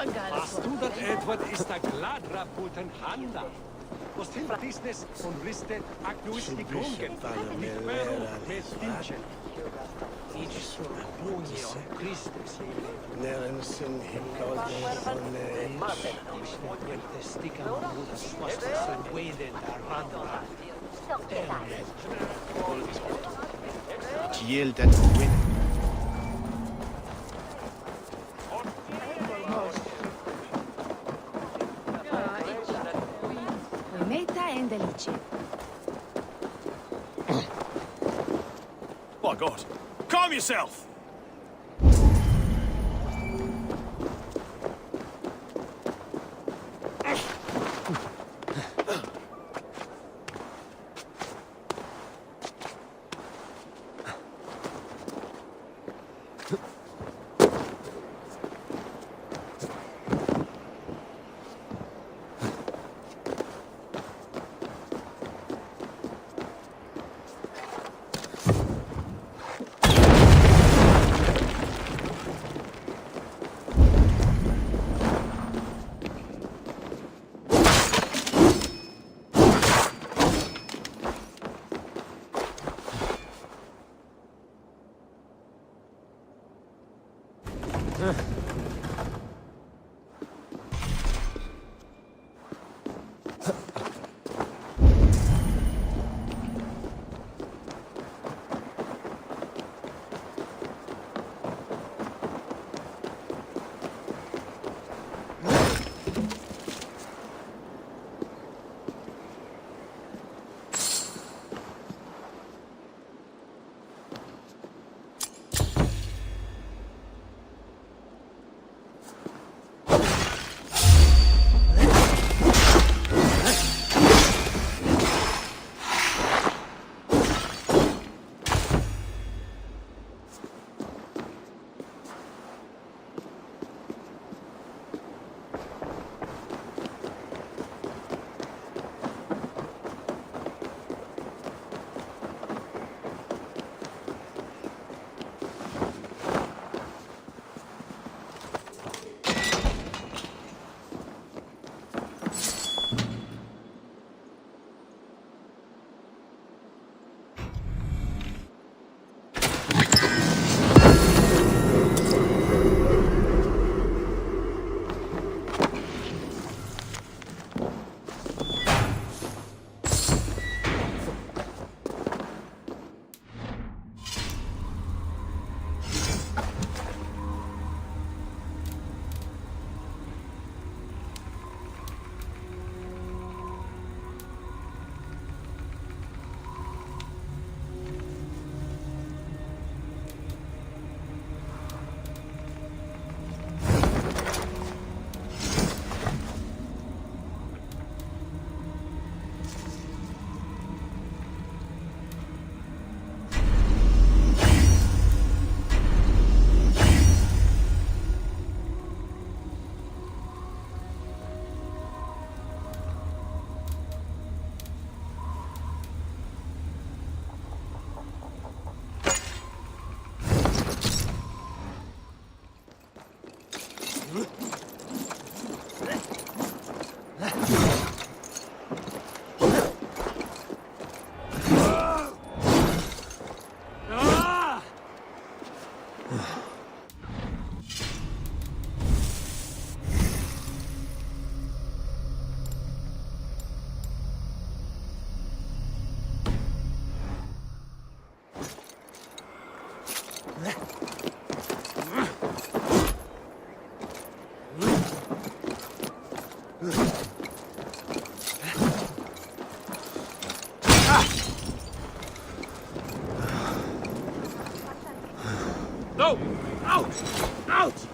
Hast du dat Edward is da gladra puten handa? Was till business on ristet agnoisti grungen. Mit vero med dinchen. Ich so bunio Christus. Nären sin himkalde från Det sticker man mot svasta som weden där randra. Giel that win. Meta en delice. My God. Calm yourself! No! Out! Out!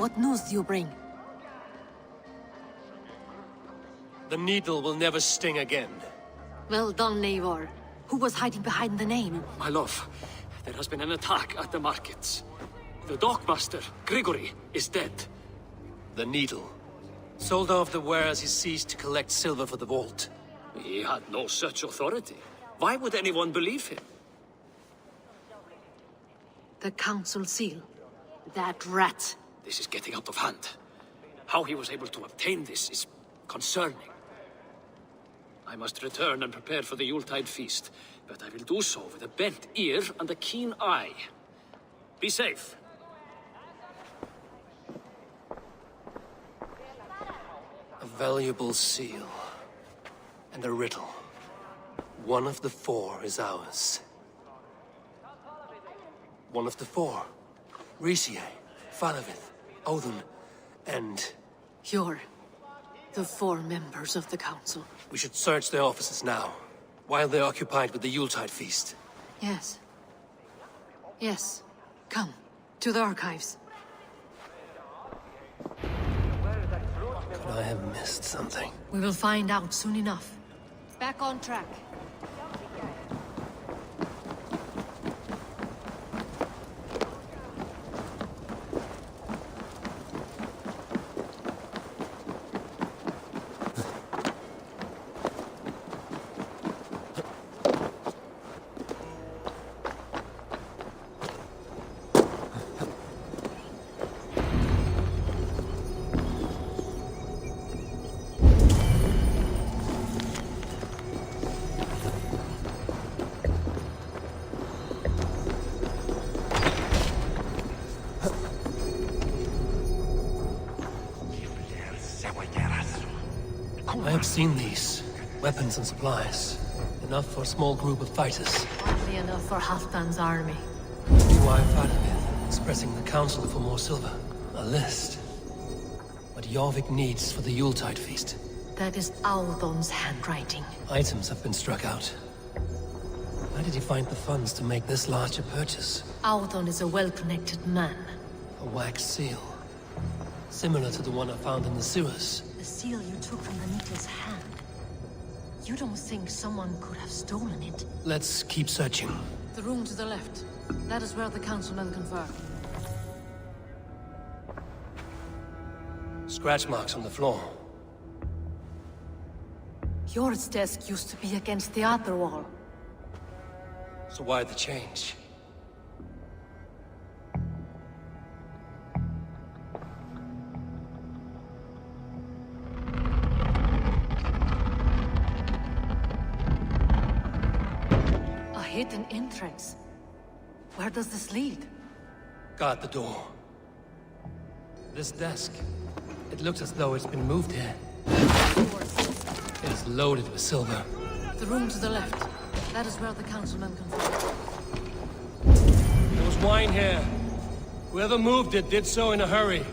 What news do you bring? The needle will never sting again. Well done, Eivor. Who was hiding behind the name? My love, there has been an attack at the markets. The dockmaster, Grigory, is dead. The needle. Sold off the ware as he ceased to collect silver for the vault. He had no such authority. Why would anyone believe him? The council seal. That rat. This is getting out of hand. How he was able to obtain this is concerning. I must return and prepare for the Yuletide feast, but I will do so with a bent ear and a keen eye. Be safe. A valuable seal. And a riddle. One of the four is ours. One of the four. Risie, Falavith, Odin, and... Yore. The 4 members of the council. We should search their offices now, while they're occupied with the Yuletide feast. Yes. Yes. Come. To the archives. Could I have missed something? We will find out soon enough. Back on track. I have seen these. Weapons and supplies. Enough for a small group of fighters. Hardly enough for Halfdan's army. Why Falavith, expressing the council for more silver. A list. What Jorvik needs for the Yuletide feast. That is Audon's handwriting. Items have been struck out. Where did he find the funds to make this large a purchase? Audon is a well-connected man. A wax seal. Similar to the one I found in the sewers. The seal you took from the needle's hand. You don't think someone could have stolen it? Let's keep searching. The room to the left. That is where the councilmen confer. Scratch marks on the floor. Yore's desk used to be against the other wall. So why the change? A hidden entrance. Where does this lead? Guard the door. This desk. It looks as though it's been moved here. It is loaded with silver. The room to the left. That is where the councilmen confer. There was wine here. Whoever moved it did so in a hurry.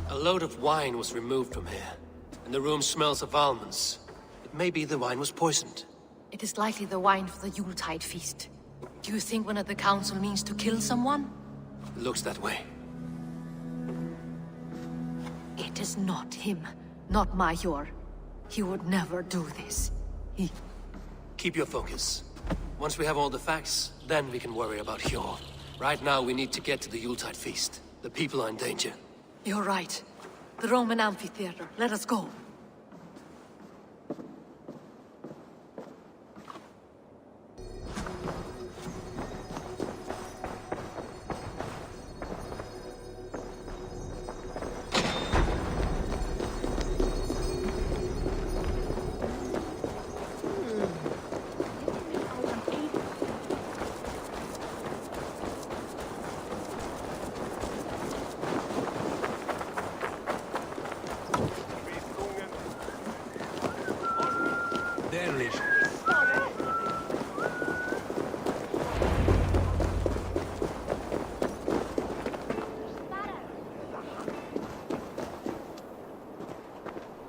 A load of wine was removed from here, and the room smells of almonds. It may be the wine was poisoned. It is likely the wine for the Yuletide feast. Do you think one of the council means to kill someone? It looks that way. It is not him, not my yore. He would never do this. Keep your focus. Once we have all the facts, then we can worry about Hjor. Right now, we need to get to the Yuletide feast. The people are in danger. You're right. The Roman amphitheater. Let us go.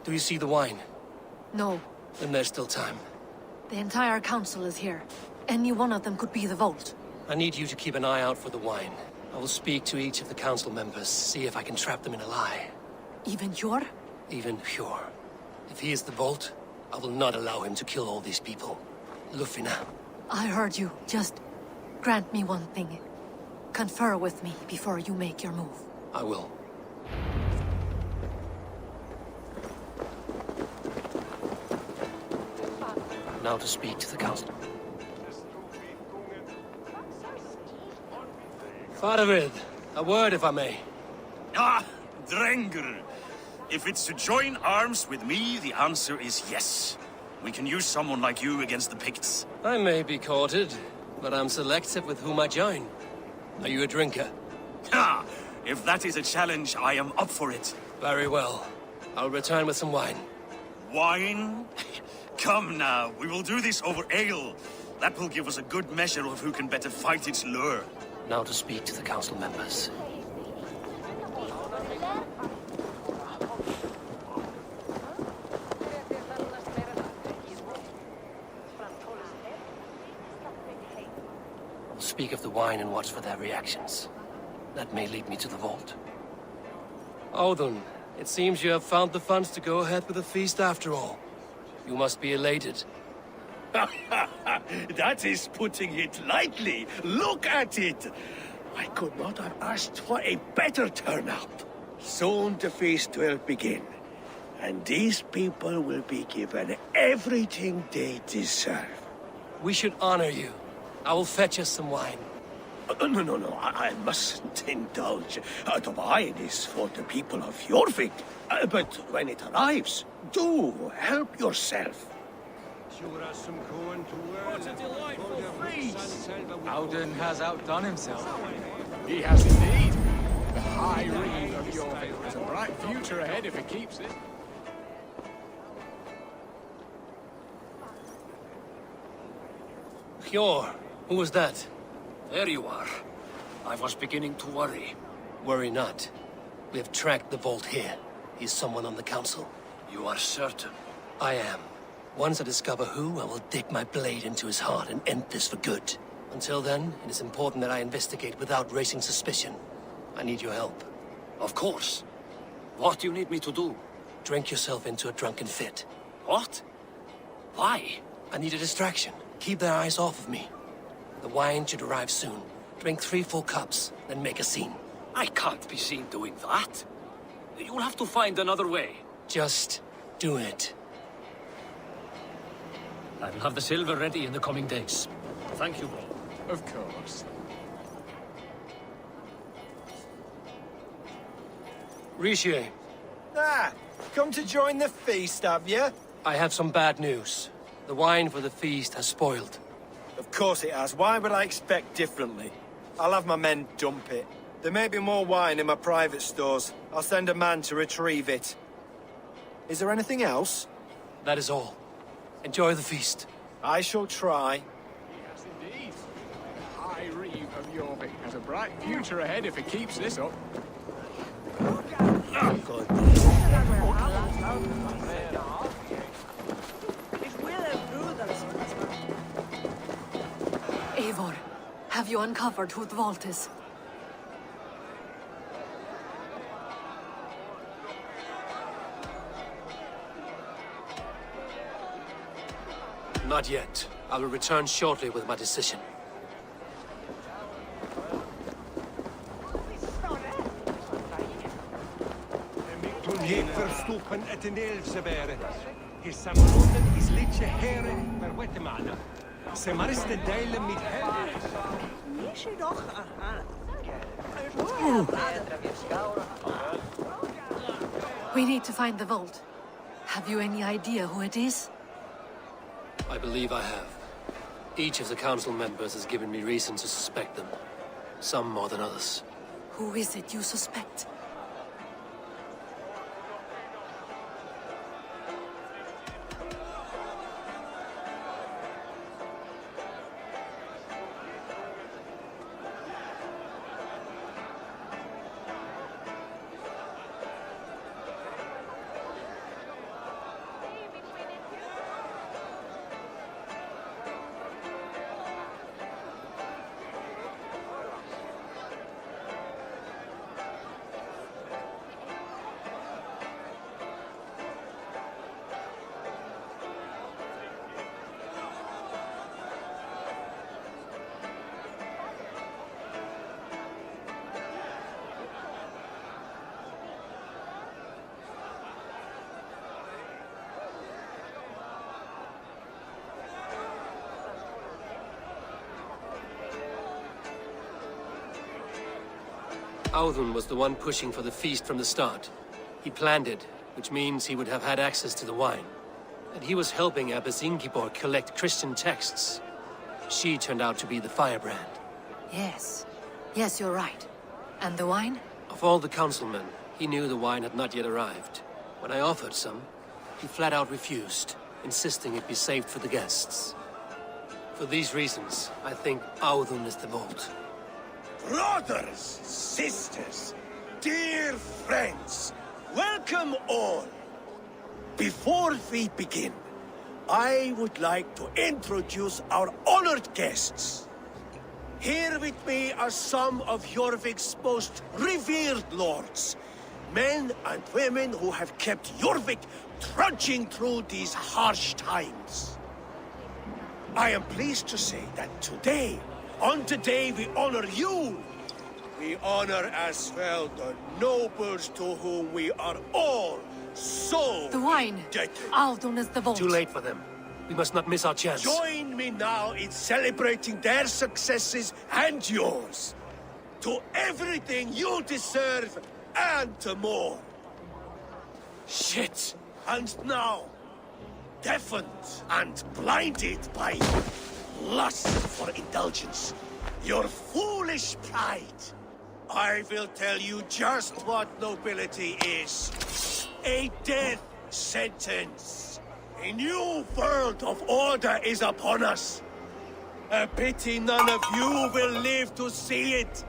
Do you see the wine? No. Then there's still time. The entire council is here. Any one of them could be the vault. I need you to keep an eye out for the wine. I will speak to each of the council members, see if I can trap them in a lie. Even Hjor? Even Hjor. If he is the vault, I will not allow him to kill all these people. Lufina. I heard you. Just grant me one thing. Confer with me before you make your move. I will. Now to speak to the council. Faravid, a word if I may. Ah, Drengr. If it's to join arms with me, the answer is yes. We can use someone like you against the Picts. I may be courted, but I'm selective with whom I join. Are you a drinker? Ha! If that is a challenge, I am up for it. Very well. I'll return with some wine. Wine? Come now, we will do this over ale. That will give us a good measure of who can better fight its lure. Now to speak to the council members. I'll speak of the wine and watch for their reactions. That may lead me to the vault. Odin, it seems you have found the funds to go ahead with the feast after all. You must be elated. That is putting it lightly. Look at it. I could not have asked for a better turnout. Soon the feast will begin, and these people will be given everything they deserve. We should honor you. I will fetch us some wine. No, I mustn't indulge. The wine is for the people of Jorvik. But when it arrives, do help yourself. What a delightful feast! Alden has outdone himself. He has indeed. The High Reeve of Jorvik has a bright future ahead if he keeps it. Hjor, who was that? There you are. I was beginning to worry. Worry not. We have tracked the vault here. He's someone on the council. You are certain? I am. Once I discover who, I will dig my blade into his heart and end this for good. Until then, it is important that I investigate without raising suspicion. I need your help. Of course. What do you need me to do? Drink yourself into a drunken fit. What? Why? I need a distraction. Keep their eyes off of me. The wine should arrive soon. Drink 3 full cups, then make a scene. I can't be seen doing that. You'll have to find another way. Just do it. I will have the silver ready in the coming days. Thank you all. Of course. Rishi, Ah, come to join the feast, have you? I have some bad news. The wine for the feast has spoiled. Of course it has. Why would I expect differently? I'll have my men dump it. There may be more wine in my private stores. I'll send a man to retrieve it. Is there anything else? That is all. Enjoy the feast. I shall try. Yes, indeed. The High Reeve of Jorvik has a bright future ahead if he keeps this up. Eivor, have you uncovered who the vault is? Not yet. I will return shortly with my decision. Je verstoppen het in Elfsebere. His samronden is litje here per wettemana. Se mariste delen mit her. We need to find the vault. Have you any idea who it is? I believe I have. Each of the council members has given me reason to suspect them. Some more than others. Who is it you suspect? Audun was the one pushing for the feast from the start. He planned it, which means he would have had access to the wine. And he was helping Abbess Ingeborg collect Christian texts. She turned out to be the firebrand. Yes. Yes, you're right. And the wine? Of all the councilmen, he knew the wine had not yet arrived. When I offered some, he flat out refused, insisting it be saved for the guests. For these reasons, I think Audun is the vault. Brothers, sisters, dear friends, welcome all. Before we begin, I would like to introduce our honored guests. Here with me are some of Jorvik's most revered lords, men and women who have kept Jorvik trudging through these harsh times. I am pleased to say that today, on the day we honor you, we honor as well the nobles to whom we are all so The wine! indebted. Audun is the vault. Too late for them. We must not miss our chance. Join me now in celebrating their successes and yours. To everything you deserve and to more. Shit! And now, deafened and blinded by lust for indulgence, your foolish pride, I will tell you just what nobility is. A death sentence. A new world of order is upon us. A pity none of you will live to see it.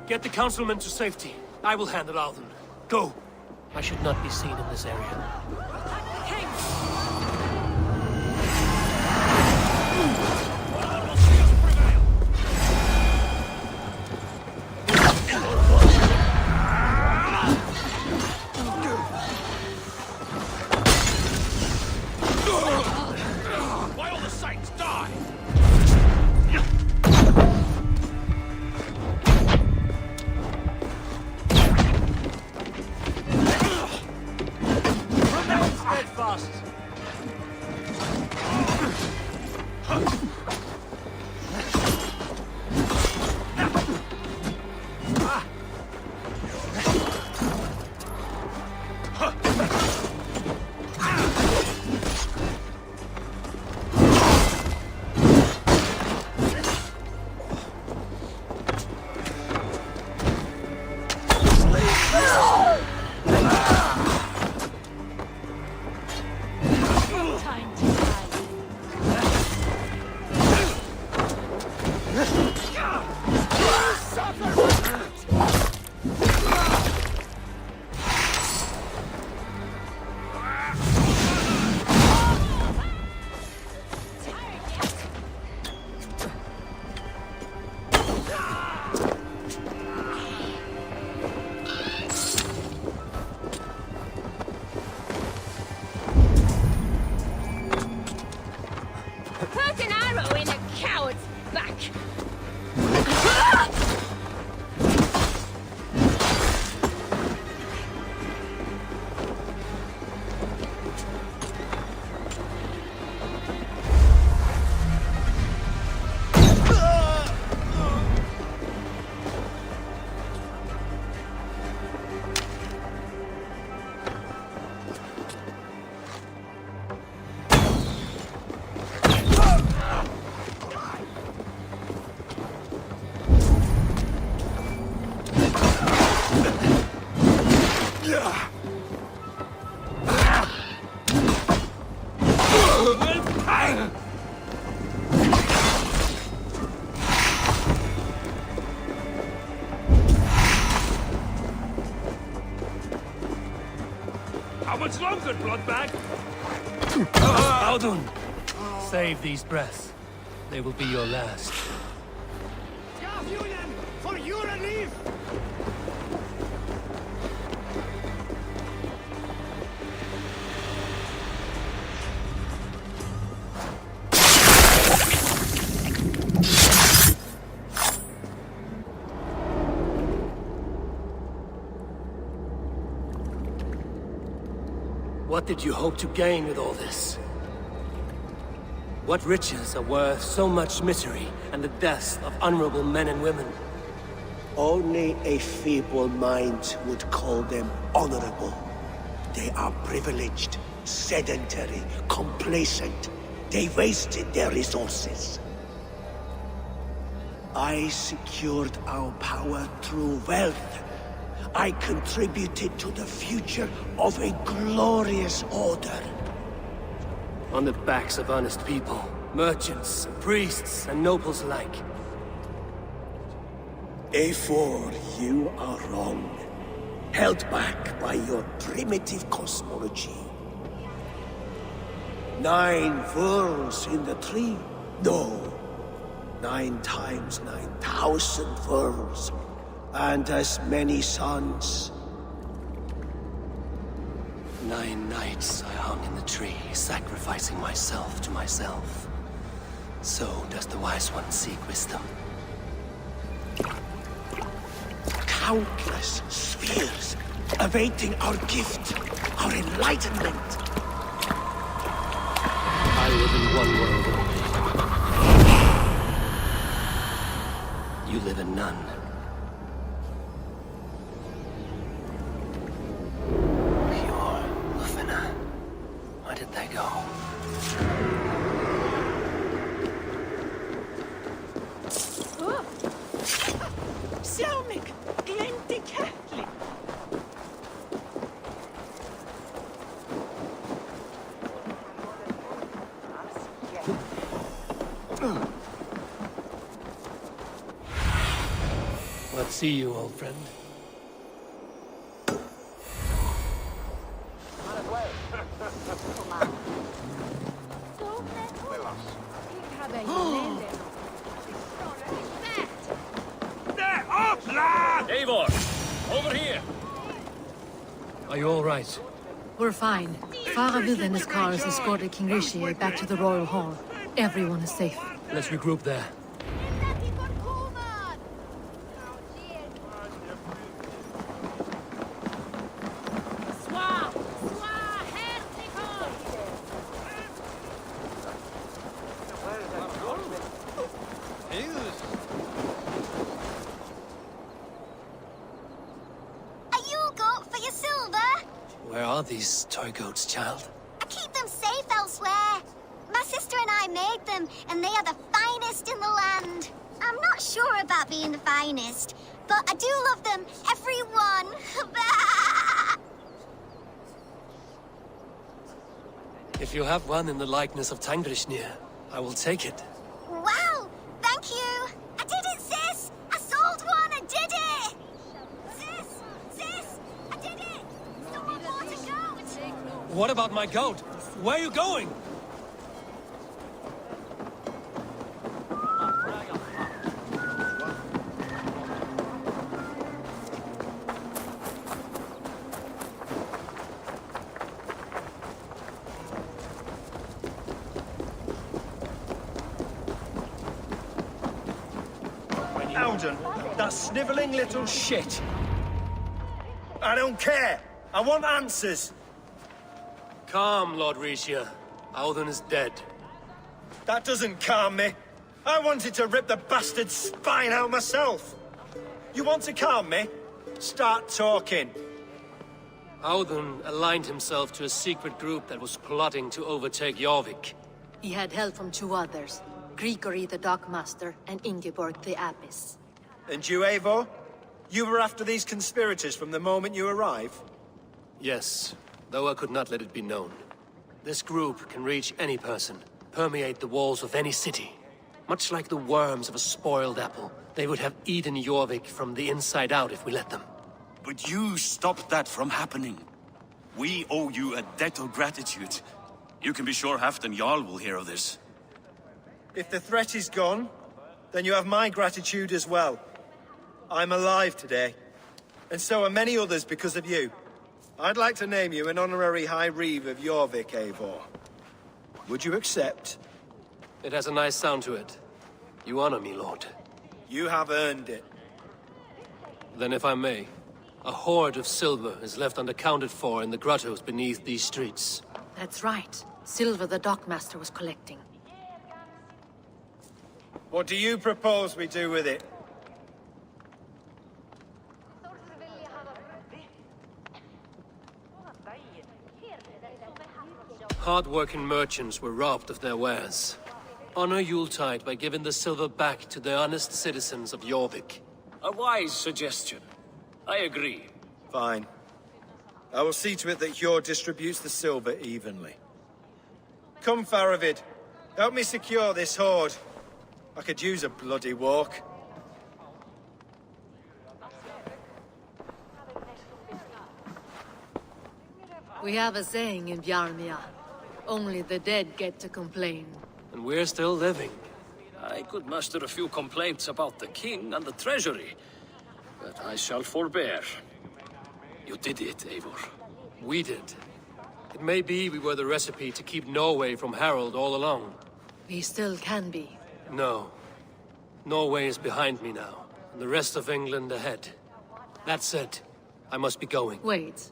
Get the councilmen to safety. I will handle Audun. Go! I should not be seen in this area. Why all the saints die? Steadfast. How much longer, Bloodbag? Audun! Save these breaths. They will be your last. For your relief! What did you hope to gain with all this? What riches are worth so much misery and the deaths of honorable men and women? Only a feeble mind would call them honorable. They are privileged, sedentary, complacent. They wasted their resources. I secured our power through wealth. I contributed to the future of a glorious order. On the backs of honest people, merchants, priests, and nobles alike. Eivor, you are wrong. Held back by your primitive cosmology. 9 worlds in the tree? No. 9 times 9,000 worlds. And as many suns. 9 nights I hung in the tree, sacrificing myself to myself. So does the Wise One seek wisdom. Countless spheres, awaiting our gift, our enlightenment. I live in one world only. You live in none. Where did they go? Let's see you, old friend. Eivor! Over here! Are you all right? We're fine. Faravid and his cars escorted King Rishi back to the Royal Hall. Everyone is safe. Let's regroup there. Where are these toy goats, child? I keep them safe elsewhere. My sister and I made them, and they are the finest in the land. I'm not sure about being the finest, but I do love them, every one. If you have one in the likeness of Tangrishnir, I will take it. Wow, thank you. I did it, sis. I sold one, I did it. Sis, I did it. Someone bought a goat. What about my goat? Where are you going? Alden, that snivelling little shit. I don't care. I want answers. Calm, Lord Rishia. Audun is dead. That doesn't calm me. I wanted to rip the bastard's spine out myself. You want to calm me? Start talking. Audun aligned himself to a secret group that was plotting to overtake Jorvik. He had help from two others, Grigory the Dockmaster and Ingeborg the Abbess. And you, Eivor? You were after these conspirators from the moment you arrived? Yes, though I could not let it be known. This group can reach any person, permeate the walls of any city. Much like the worms of a spoiled apple, they would have eaten Jorvik from the inside out if we let them. But you stopped that from happening. We owe you a debt of gratitude. You can be sure Halfdan Jarl will hear of this. If the threat is gone, then you have my gratitude as well. I'm alive today, and so are many others because of you. I'd like to name you an honorary High Reeve of Jorvik, Eivor. Would you accept? It has a nice sound to it. You honor me, Lord. You have earned it. Then if I may, a hoard of silver is left unaccounted for in the grottos beneath these streets. That's right. Silver the dockmaster was collecting. What do you propose we do with it? Hard-working merchants were robbed of their wares. Honor Yuletide by giving the silver back to the honest citizens of Jorvik. A wise suggestion. I agree. Fine. I will see to it that Hjord distributes the silver evenly. Come, Faravid. Help me secure this hoard. I could use a bloody walk. We have a saying in Bjarmia. Only the dead get to complain. And we're still living. I could muster a few complaints about the king and the treasury, but I shall forbear. You did it, Eivor. We did. It may be we were the recipe to keep Norway from Harald all along. We still can be. No. Norway is behind me now, and the rest of England ahead. That said, I must be going. Wait.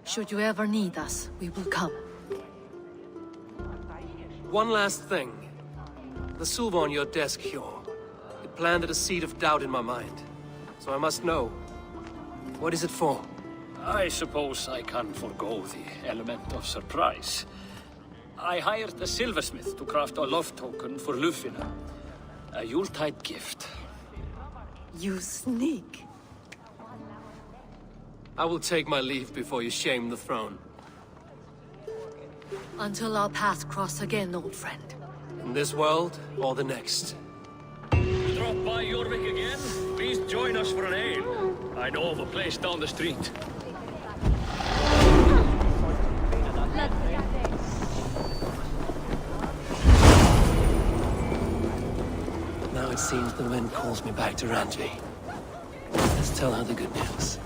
Should you ever need us, we will come. One last thing. The silver on your desk, Hjord. It planted a seed of doubt in my mind. So I must know. What is it for? I suppose I can forego the element of surprise. I hired a silversmith to craft a love token for Lufina. A Yuletide gift. You sneak. I will take my leave before you shame the throne. Until our paths cross again, old friend. In this world, or the next. You drop by Jorvik again? Please join us for an ale. I know of a place down the street. Now it seems the wind calls me back to Randvi. Let's tell her the good news.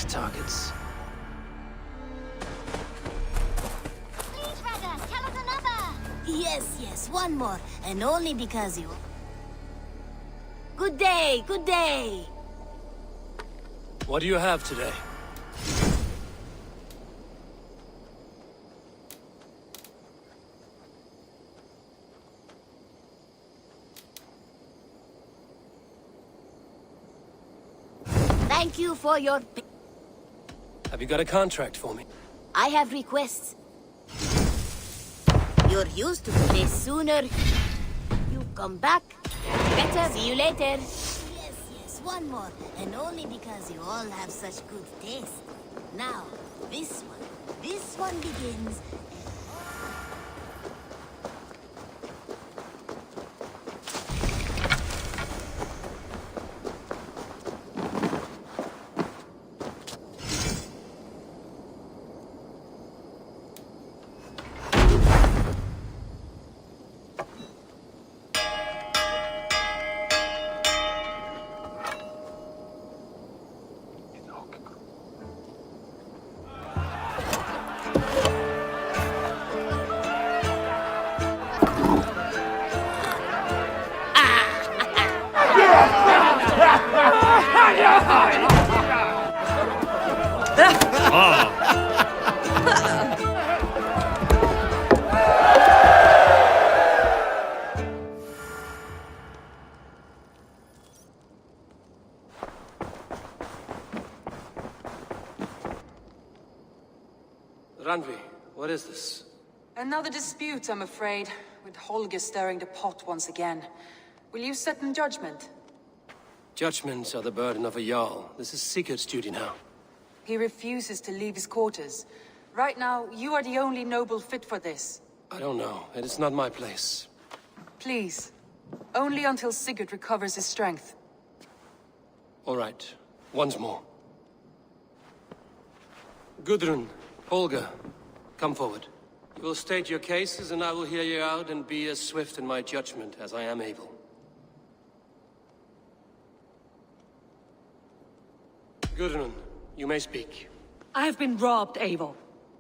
targets. Please, Ragga, tell us another. Yes, one more. And only because you... Good day, good day. What do you have today? Thank you for your... Have you got a contract for me? I have requests. You're used to this sooner. You come back. Better. See you later. Yes, one more. And only because you all have such good taste. Now, this one begins. Randvi, what is this? Another dispute, I'm afraid, with Holger stirring the pot once again. Will you sit in judgment? Judgments are the burden of a Jarl. This is Sigurd's duty now. He refuses to leave his quarters. Right now, you are the only noble fit for this. I don't know. It is not my place. Please. Only until Sigurd recovers his strength. All right. Once more. Gudrun, Holger, come forward. You will state your cases, and I will hear you out and be as swift in my judgment as I am able. Gudrun, you may speak. I have been robbed, Eivor.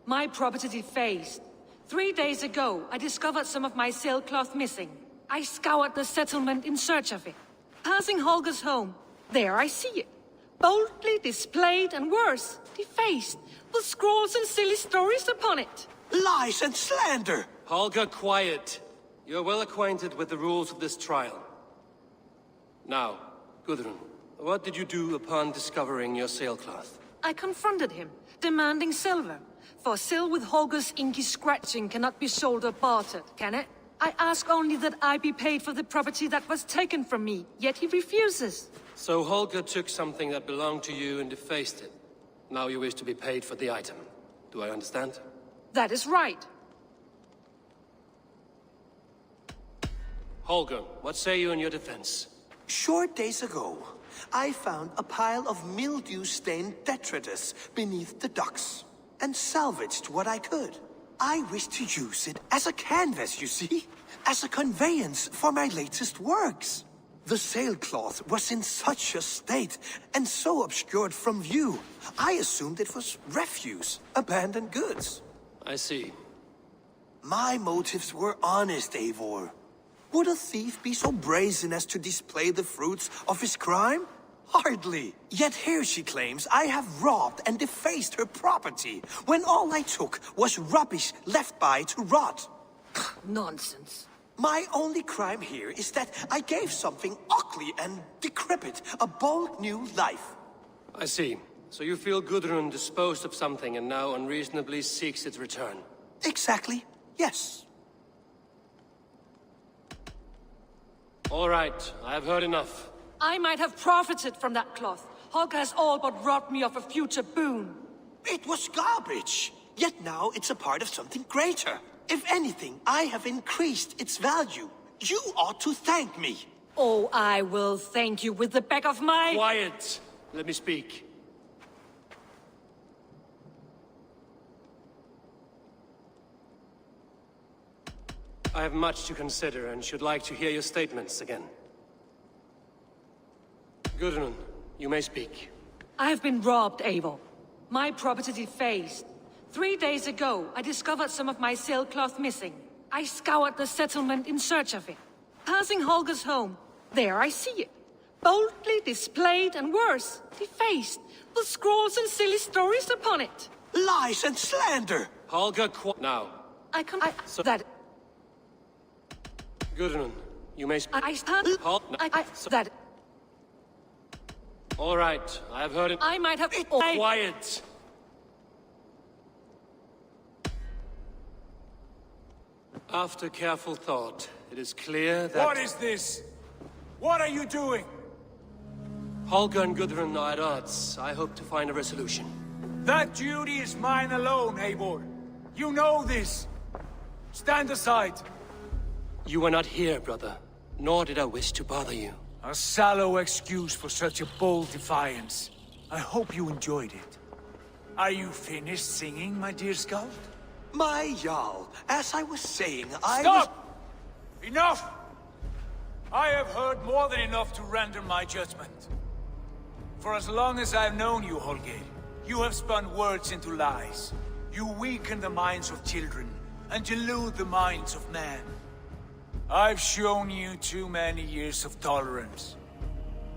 My property defaced. 3 days ago, I discovered some of my sailcloth missing. I scoured the settlement in search of it. Passing Holger's home, there I see it. Boldly displayed and worse, defaced, with scrolls and silly stories upon it. Lies and slander! Holger, quiet. You're well acquainted with the rules of this trial. Now, Gudrun, what did you do upon discovering your sailcloth? I confronted him, demanding silver. For sil with Holger's inky scratching cannot be sold or bartered, can it? I ask only that I be paid for the property that was taken from me, yet he refuses. So Holger took something that belonged to you and defaced it. Now you wish to be paid for the item. Do I understand? That is right. Holger, what say you in your defense? Short days ago, I found a pile of mildew-stained detritus beneath the docks, and salvaged what I could. I wish to use it as a canvas, you see? As a conveyance for my latest works. The sailcloth was in such a state, and so obscured from view, I assumed it was refuse, abandoned goods. I see. My motives were honest, Eivor. Would a thief be so brazen as to display the fruits of his crime? Hardly. Yet here she claims I have robbed and defaced her property, when all I took was rubbish left by to rot. Nonsense. My only crime here is that I gave something ugly and decrepit a bold new life. I see. So you feel Gudrun disposed of something and now unreasonably seeks its return? Exactly, yes. All right, I have heard enough. I might have profited from that cloth. Holger has all but robbed me of a future boon. It was garbage. Yet now it's a part of something greater. If anything, I have increased its value. You ought to thank me. Oh, I will thank you with the back of my... Quiet! Let me speak. I have much to consider and should like to hear your statements again. Gudrun, you may speak. I have been robbed, Eivor. My property defaced. 3 days ago, I discovered some of my sailcloth missing. I scoured the settlement in search of it. Passing Holger's home, there I see it. Boldly displayed and worse, defaced, with scrawls and silly stories upon it. Lies and slander! Holger, now. That... Gudrun, you may... That... All right, I have heard it. I might have... Quiet! After careful thought, it is clear that... What is this? What are you doing? Holger and Gudrun are at odds. I hope to find a resolution. That duty is mine alone, Eivor. You know this. Stand aside. You were not here, brother. Nor did I wish to bother you. A sallow excuse for such a bold defiance. I hope you enjoyed it. Are you finished singing, my dear Skald? My Jarl, as I was saying, I Stop! Enough! I have heard more than enough to render my judgment. For as long as I've known you, Holger, you have spun words into lies. You weaken the minds of children, and delude the minds of men. I've shown you too many years of tolerance.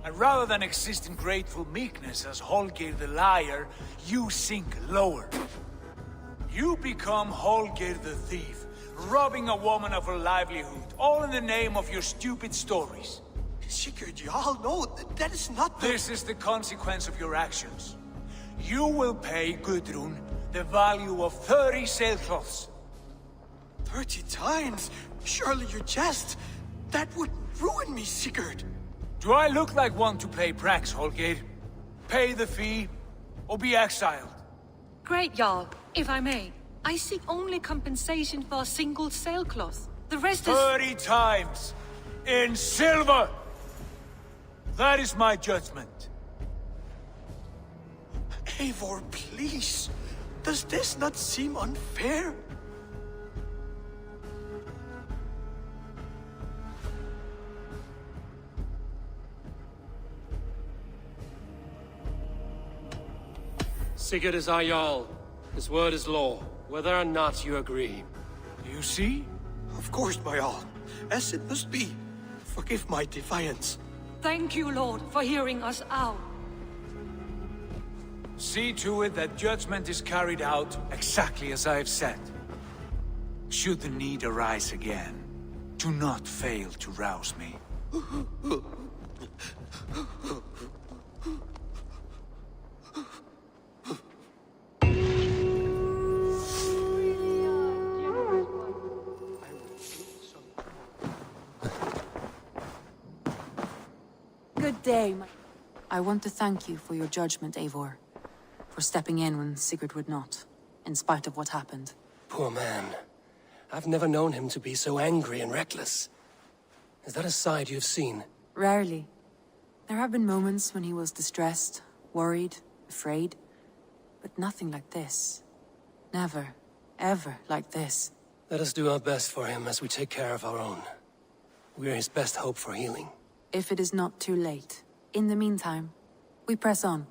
And rather than exist in grateful meekness as Holger the liar, you sink lower. You become Holger the thief, robbing a woman of her livelihood, all in the name of your stupid stories. Sigurd, Jarl, no, that is not the... This is the consequence of your actions. You will pay Gudrun the value of 30 sailcloths. 30 times? Surely you jest. That would ruin me, Sigurd. Do I look like one to play pranks, Holger? Pay the fee, or be exiled. Great, Jarl. If I may, I seek only compensation for a single sailcloth. The rest is... 30 times! In silver! That is my judgment. Eivor, please. Does this not seem unfair? Sigurd is our Jarl. His word is law, whether or not you agree. You see? Of course, my Jarl. As it must be. Forgive my defiance. Thank you, Lord, for hearing us out. See to it that judgment is carried out exactly as I have said. Should the need arise again, do not fail to rouse me. Good day. I want to thank you for your judgment, Eivor. For stepping in when Sigurd would not, in spite of what happened. Poor man. I've never known him to be so angry and reckless. Is that a side you've seen? Rarely. There have been moments when he was distressed, worried, afraid. But nothing like this. Never, ever like this. Let us do our best for him as we take care of our own. We're his best hope for healing. If it is not too late. In the meantime, we press on.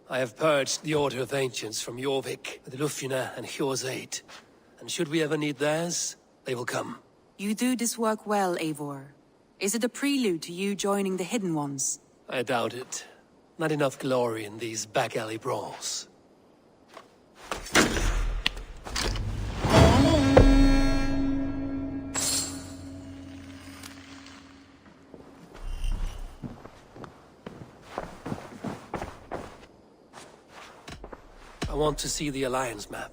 I have purged the Order of Ancients from Jorvik, with Lufjuna and Hjor's aid. And should we ever need theirs, they will come. You do this work well, Eivor. Is it a prelude to you joining the Hidden Ones? I doubt it. Not enough glory in these back-alley brawls. I want to see the Alliance map.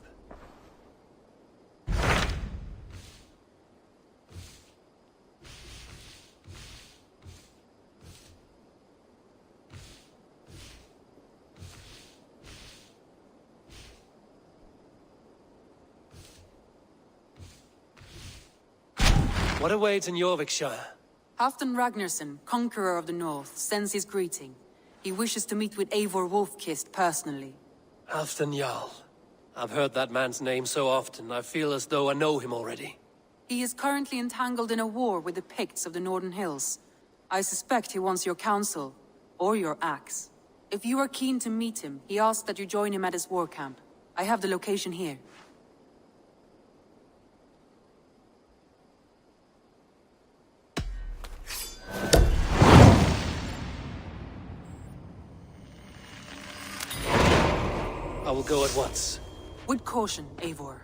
What awaits in Jorvikshire? Halfdan Ragnarsson, Conqueror of the North, sends his greeting. He wishes to meet with Eivor Wolfkist personally. Halfdan Jarl. I've heard that man's name so often, I feel as though I know him already. He is currently entangled in a war with the Picts of the Northern Hills. I suspect he wants your counsel, or your axe. If you are keen to meet him, he asks that you join him at his war camp. I have the location here. I will go at once. With caution, Eivor.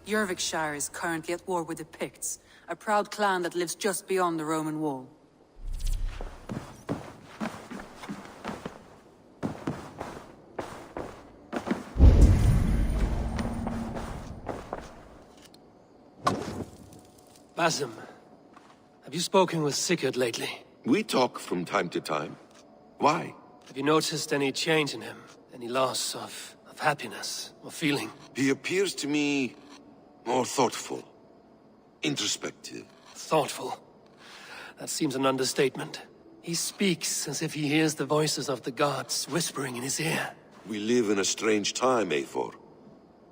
Jorvikshire is currently at war with the Picts, a proud clan that lives just beyond the Roman wall. Basim, have you spoken with Sigurd lately? We talk from time to time. Why? Have you noticed any change in him? Any loss of happiness or feeling? He appears to me more thoughtful, introspective. Thoughtful? That seems an understatement. He speaks as if he hears the voices of the gods whispering in his ear. We live in a strange time, Eivor.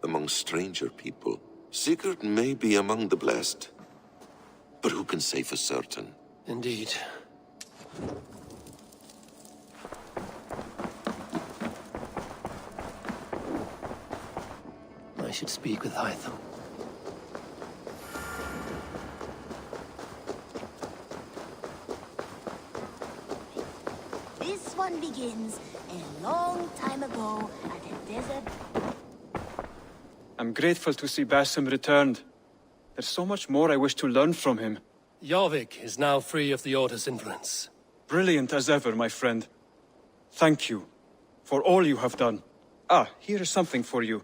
Among stranger people. Sigurd may be among the blessed. But who can say for certain? Indeed. I should speak with Hytham. This one begins a long time ago at a desert. I'm grateful to see Basim returned. There's so much more I wish to learn from him. Jorvik is now free of the Order's influence. Brilliant as ever, my friend. Thank you for all you have done. Ah, here is something for you.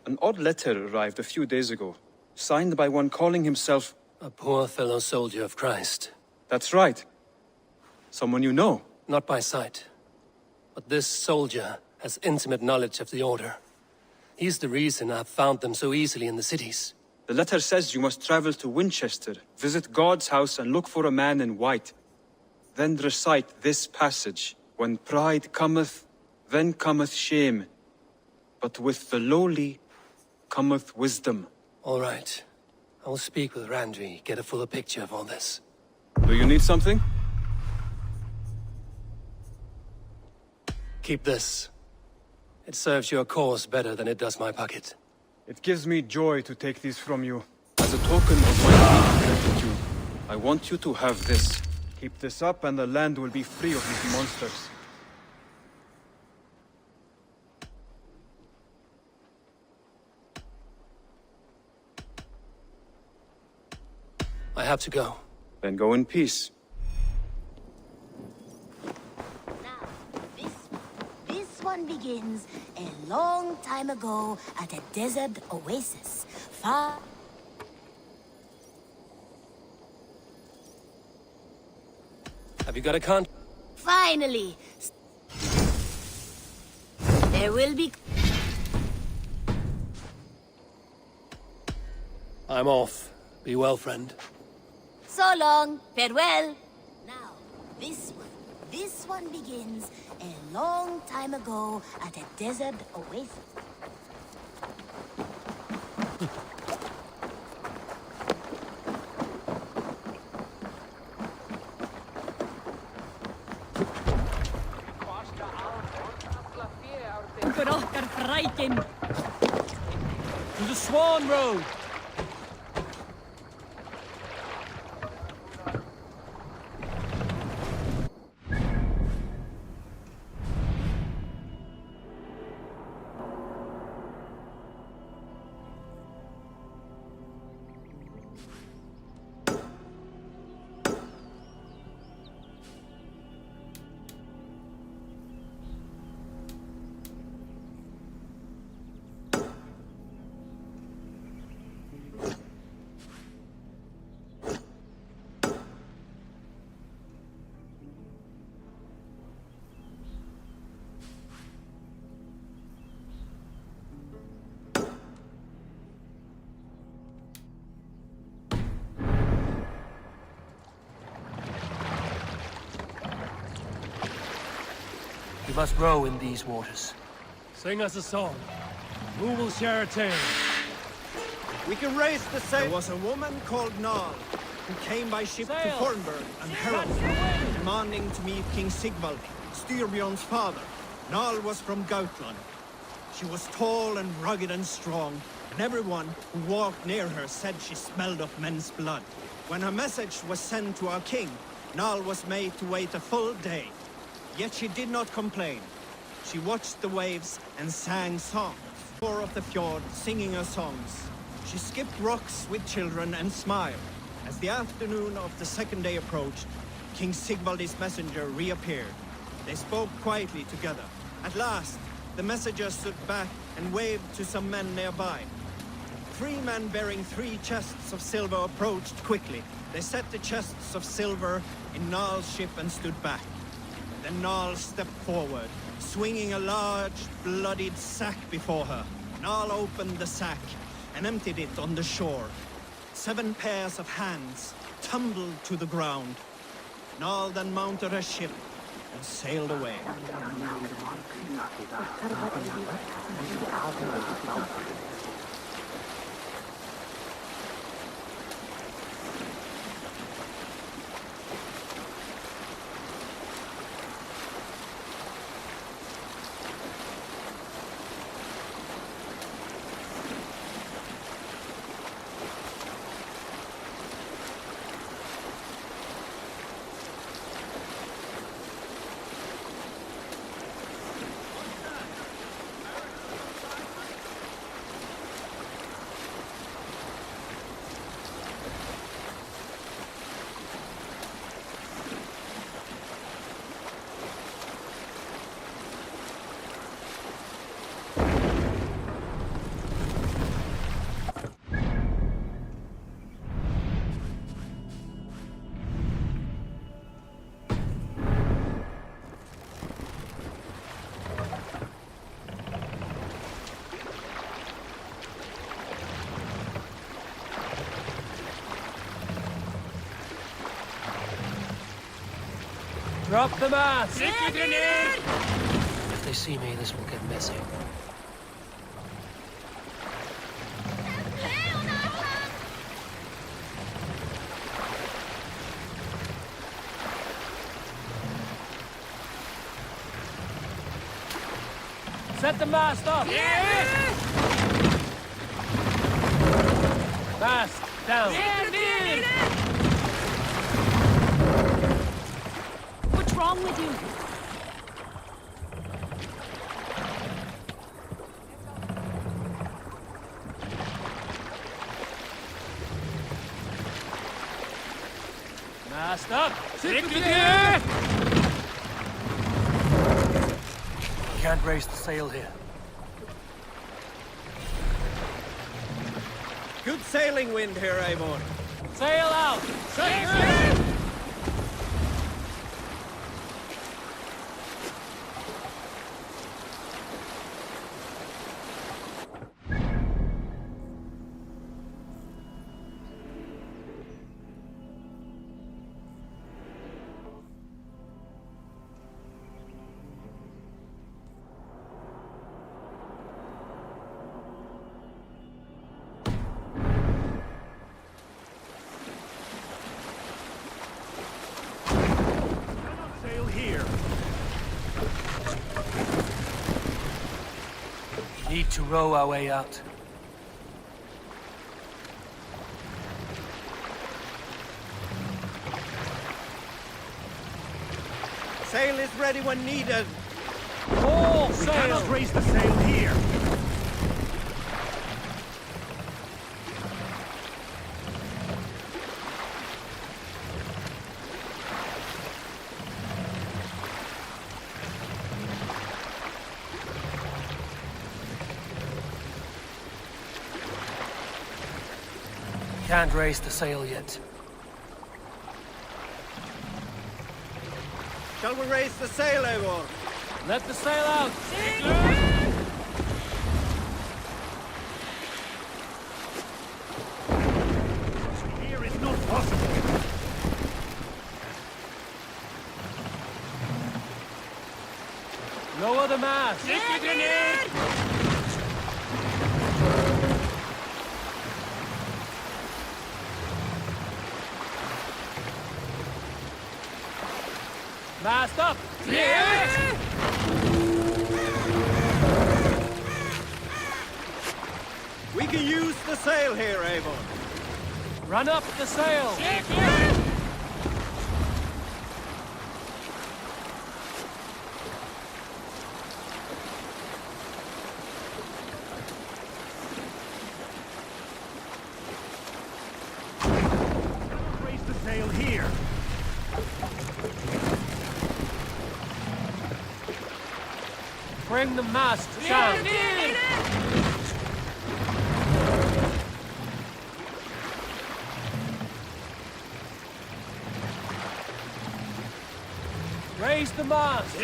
An odd letter arrived a few days ago, signed by one calling himself... A poor fellow soldier of Christ. That's right. Someone you know. Not by sight. But this soldier has intimate knowledge of the Order. He's the reason I've found them so easily in the cities. The letter says you must travel to Winchester, visit God's house and look for a man in white. Then recite this passage. When pride cometh, then cometh shame. But with the lowly cometh wisdom. All right. I will speak with Randvi, get a fuller picture of all this. Do you need something? Keep this. It serves your cause better than it does my pocket. It gives me joy to take these from you. As a token of my deep gratitude, I want you to have this. Keep this up and the land will be free of these monsters. I have to go. Then go in peace. Now, this one begins a long time ago at a desert oasis, far... Have you got a con? Finally! There will be... I'm off. Be well, friend. So long, farewell! Now, this one begins a long time ago at a desert oasis. To the Swan Road! You must row in these waters. Sing us a song. Who will share a tale? We can raise the sail. There was a woman called Nal, who came by ship to Fornburg and Herald, demanding to meet King Sigvald, Styrbjorn's father. Nal was from Gautland. She was tall and rugged and strong, and everyone who walked near her said she smelled of men's blood. When her message was sent to our king, Nal was made to wait a full day. Yet she did not complain. She watched the waves and sang songs. Shore of the fjord, singing her songs. She skipped rocks with children and smiled. As the afternoon of the second day approached, King Sigvaldi's messenger reappeared. They spoke quietly together. At last, the messenger stood back and waved to some men nearby. 3 men bearing 3 chests of silver approached quickly. They set the chests of silver in Nal's ship and stood back. Then Nal stepped forward, swinging a large, bloodied sack before her. Nal opened the sack and emptied it on the shore. 7 pairs of hands tumbled to the ground. Nal then mounted her ship and sailed away. Drop the mast! Grenade! If they see me, this will get messy. Set the mast up! Yeah! Mast down! What's wrong with you? Mast up! Can't raise the sail here. Good sailing wind here, Eivor. Sail out! Sail! Sail here. Need to row our way out. Sail is ready when needed. All sail! We cannot raise the sail here. Can't raise the sail yet. Shall we raise the sail, Eivor? Let the sail out! Here is not possible. Lower the mast! Mast up! Yeah! use the sail here, Eivor. Run up the sail! Raise the sail here. Bring the mast down! Raise the mast!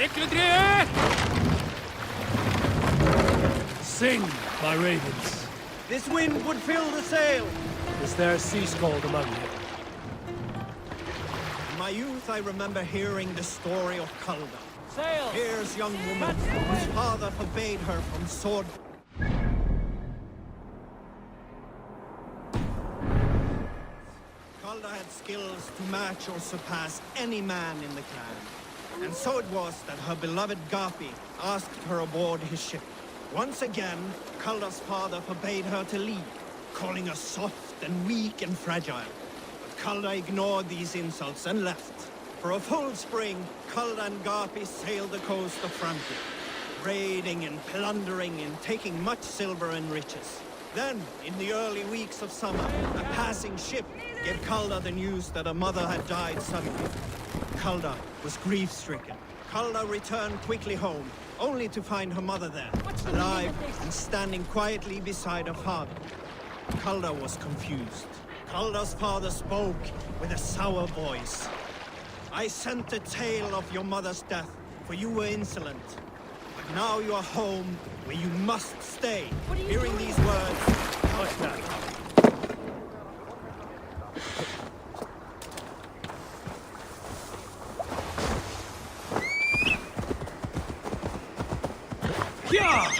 Sing, my ravens. This wind would fill the sail. Is there a sea scold among you? In my youth, I remember hearing the story of Calda. Sail! Here's young woman whose father forbade her from sword. Calda had skills to match or surpass any man in the clan. And so it was that her beloved Gapi asked her aboard his ship. Once again, Calda's father forbade her to leave, calling her soft and weak and fragile. But Calda ignored these insults and left. For a full spring, Calda and Gapi sailed the coast of Francia, raiding and plundering and taking much silver and riches. Then, in the early weeks of summer, a passing ship gave Calda the news that her mother had died suddenly. Calda was grief-stricken. Calda returned quickly home, only to find her mother there, alive and standing quietly beside her father. Calda was confused. Calda's father spoke with a sour voice. I sent a tale of your mother's death, for you were insolent. But now you are home, where you must stay. Hearing these words, what's that? Yeah!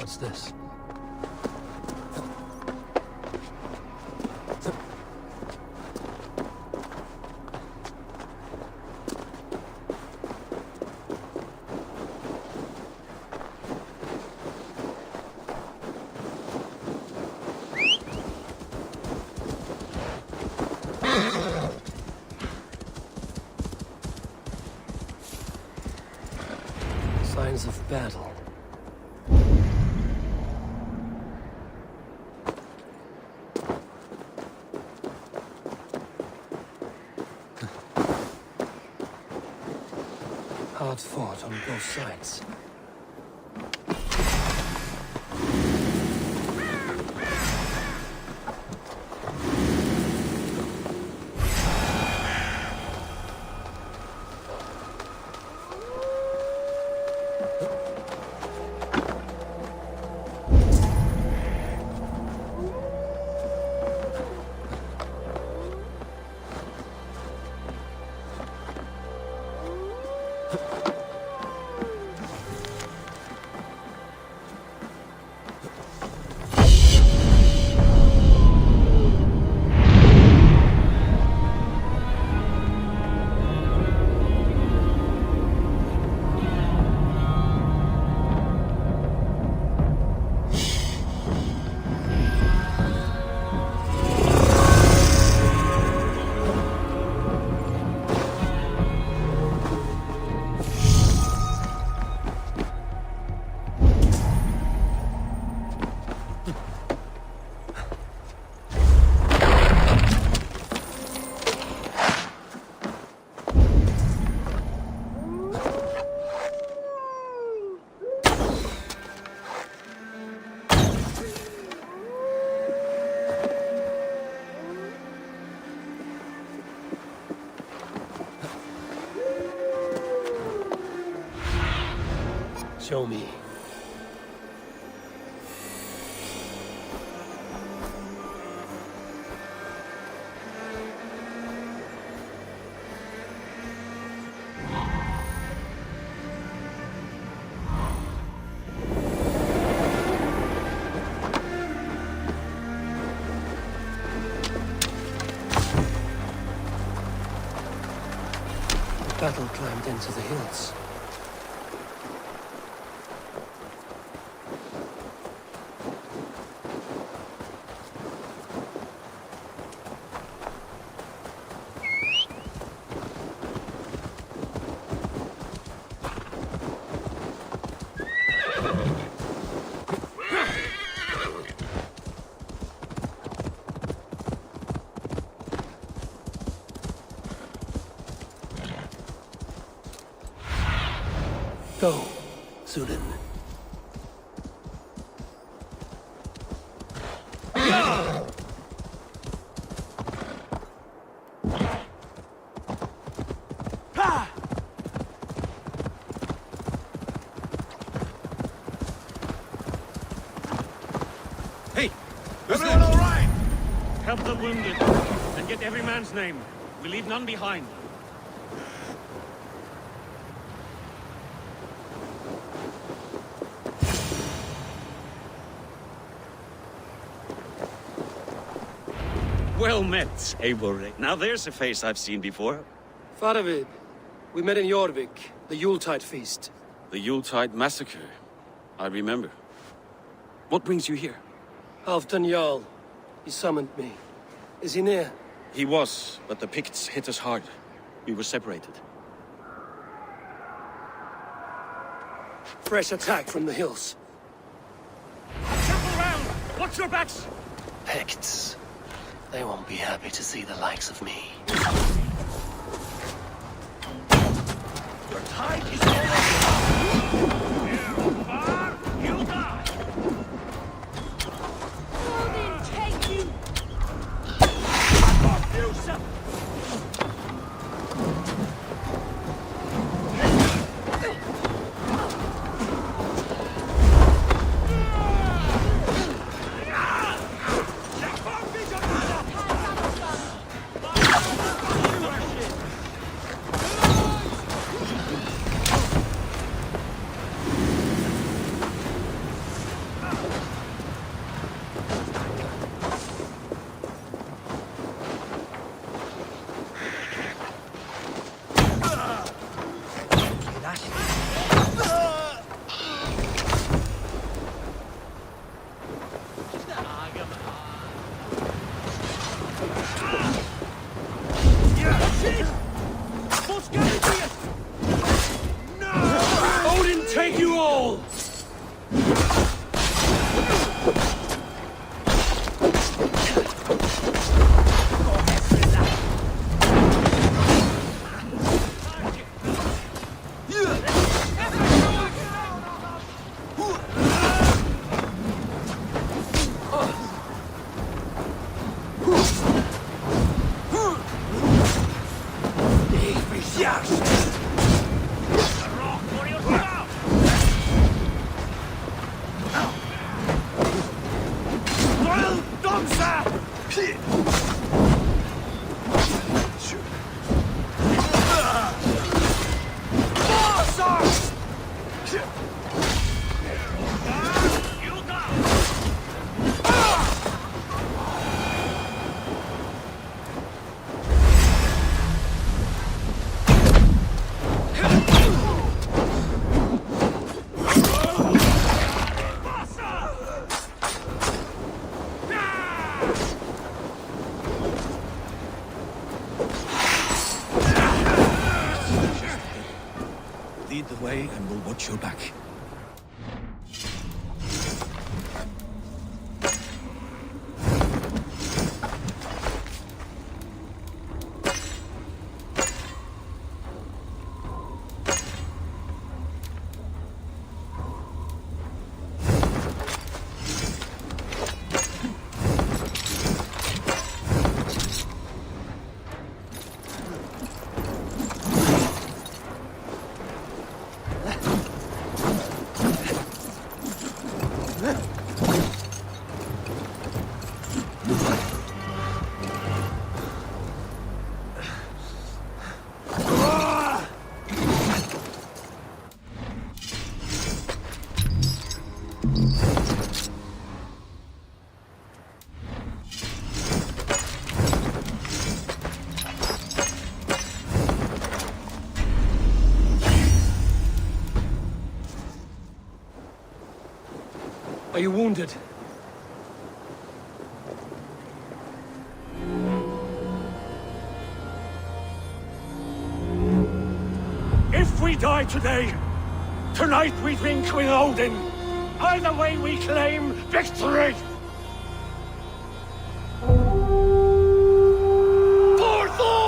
What's this? Signs of battle. Hard fought on both sides. Show me. Battle climbed into the hills. Go, Sunan. Hey! Everyone all right? Help the wounded, and get every man's name. We leave none behind. Well met, Eivor. Now there's a face I've seen before. Faravid, we met in Jorvik, the Yuletide feast. The Yuletide massacre. I remember. What brings you here? Halfdan Jarl. He summoned me. Is he near? He was, but the Picts hit us hard. We were separated. Fresh attack from the hills. Circle round! Watch your backs! Picts. They won't be happy to see the likes of me. Your tide is already up! You far, you die! Odin, take you! Odin, take you all! Lead the way and we'll watch your back. wounded. If we die today, tonight we drink with Odin. Either way we claim victory! For Thor!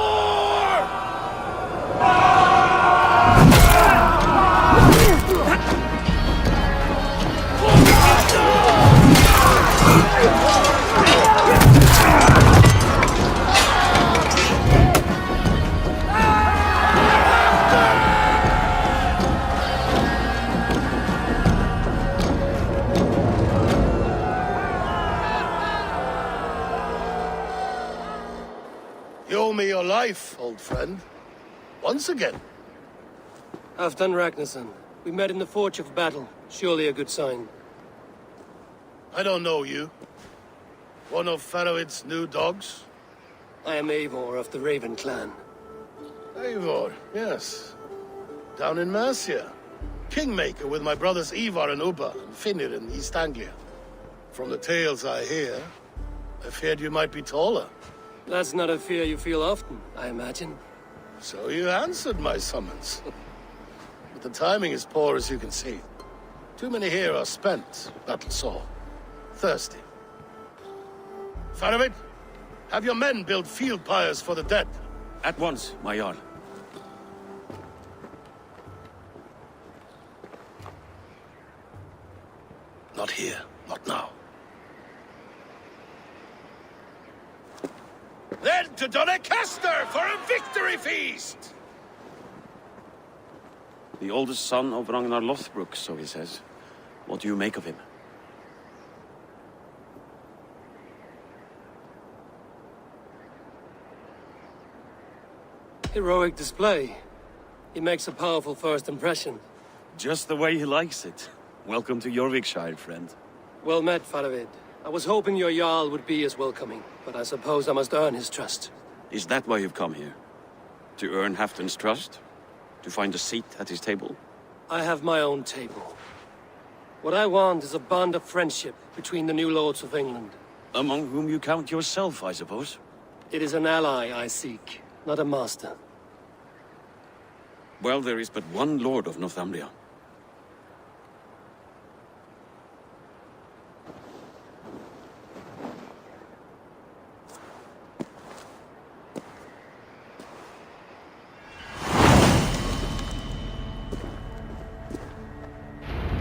You owe me your life, old friend. Once again. Halfdan Ragnarsson. We met in the Forge of Battle. Surely a good sign. I don't know you. One of Faroid's new dogs? I am Eivor of the Raven clan. Eivor, yes. Down in Mercia. Kingmaker with my brothers Eivor and Ubba, and Finnr in East Anglia. From the tales I hear, I feared you might be taller. That's not a fear you feel often, I imagine. So you answered my summons. But the timing is poor, as you can see. Too many here are spent, battle-sore, thirsty. Faroid, have your men build field pyres for the dead. At once, my Jarl. Not here, not now. Then to Doncaster for a victory feast! The oldest son of Ragnar Lothbrok, so he says. What do you make of him? Heroic display. He makes a powerful first impression. Just the way he likes it. Welcome to Jorvikshire, friend. Well met, Faroid. I was hoping your Jarl would be as welcoming, but I suppose I must earn his trust. Is that why you've come here? To earn Halfdan's trust? To find a seat at his table? I have my own table. What I want is a bond of friendship between the new lords of England. Among whom you count yourself, I suppose? It is an ally I seek, not a master. Well, there is but one lord of Northumbria.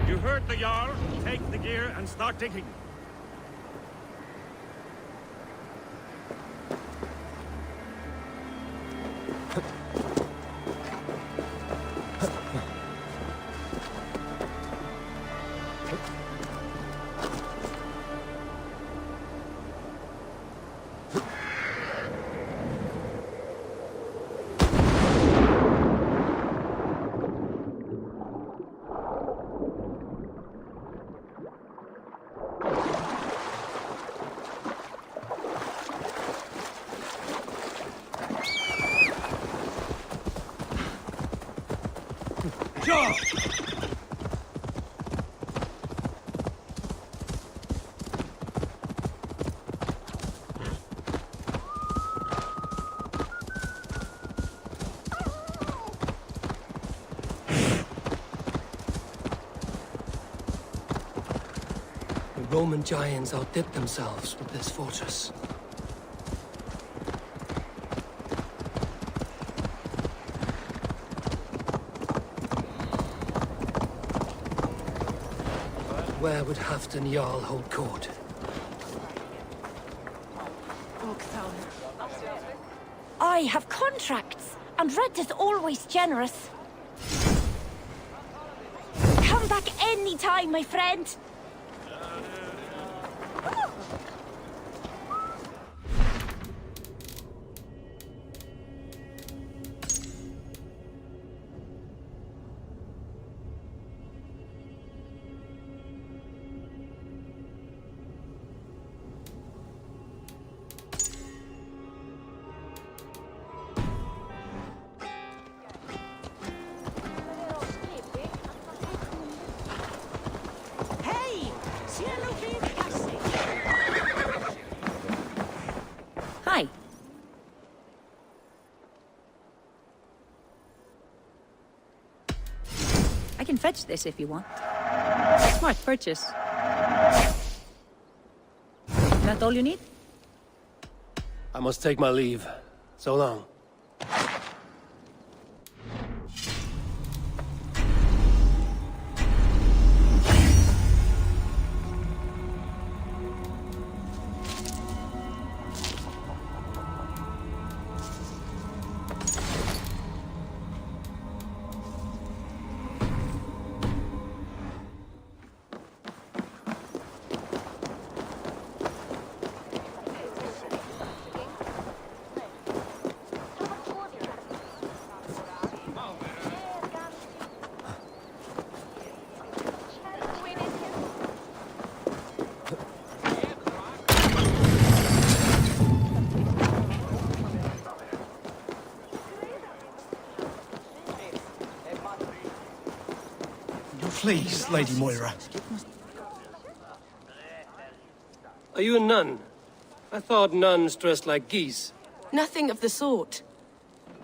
You heard the Jarl. Take the gear and start digging. The Roman giants outdid themselves with this fortress. Where would Halfdan Jarl hold court? I have contracts, and rent is always generous. Come back anytime, my friend. can fetch this if you want. Smart purchase. That all you need? I must take my leave. So long. Please, Lady Moira. Are you a nun? I thought nuns dressed like geese. Nothing of the sort.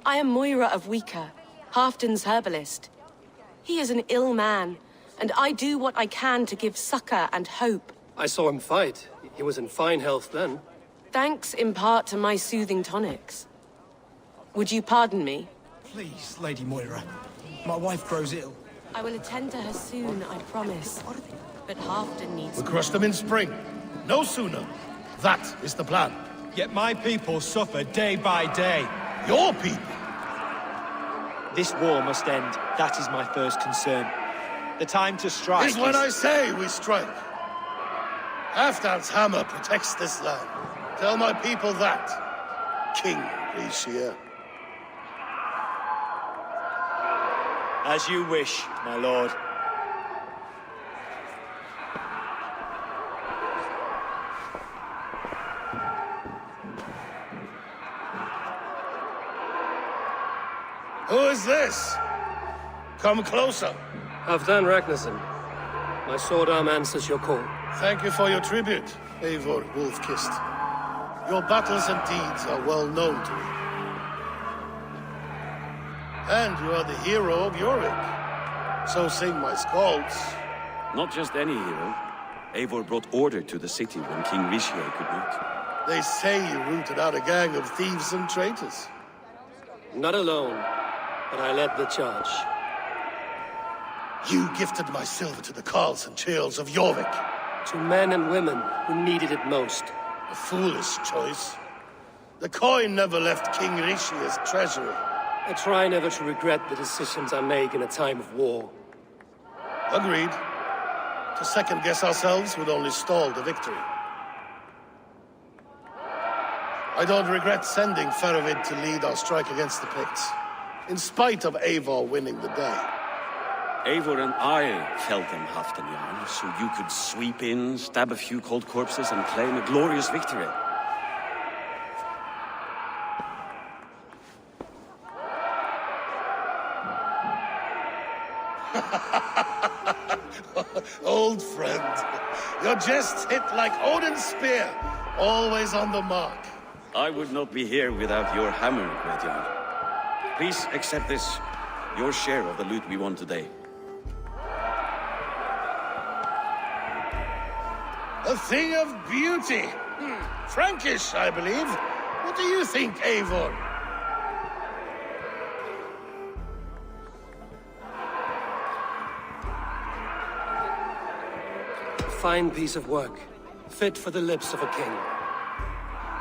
I am Moira of Wika, Halfdan's herbalist. He is an ill man, and I do what I can to give succor and hope. I saw him fight. He was in fine health then. Thanks in part to my soothing tonics. Would you pardon me? Please, Lady Moira. My wife grows ill. I will attend to her soon, I promise. But Halfdan needs... We'll crush them in spring. No sooner. That is the plan. Yet my people suffer day by day. Your people? This war must end. That is my first concern. The time to strike is when I say we strike. Halfdan's hammer protects this land. Tell my people that, King Rishia. As you wish, my lord. Who is this? Come closer. Halfdan Ragnarsson. My sword arm answers your call. Thank you for your tribute, Eivor Wolf-Kissed. Your battles and deeds are well known to me. And you are the hero of Yorick. So sing my skalds. Not just any hero. Eivor brought order to the city when King Rishia could not. They say you rooted out a gang of thieves and traitors. Not alone, but I led the charge. You gifted my silver to the carls and churls of Yorick. To men and women who needed it most. A foolish choice. The coin never left King Rishia's treasury. I try never to regret the decisions I make in a time of war. Agreed. To second-guess ourselves would only stall the victory. I don't regret sending Faravid to lead our strike against the Picts, in spite of Eivor winning the day. Eivor and I felled them, Halfdan Jarl, so you could sweep in, stab a few cold corpses, and claim a glorious victory. Old friend, your jests hit like Odin's spear, always on the mark. I would not be here without your hammer, Great Jarl. Please accept this, your share of the loot we won today. A thing of beauty. Frankish, I believe. What do you think, Eivor? A fine piece of work, fit for the lips of a king.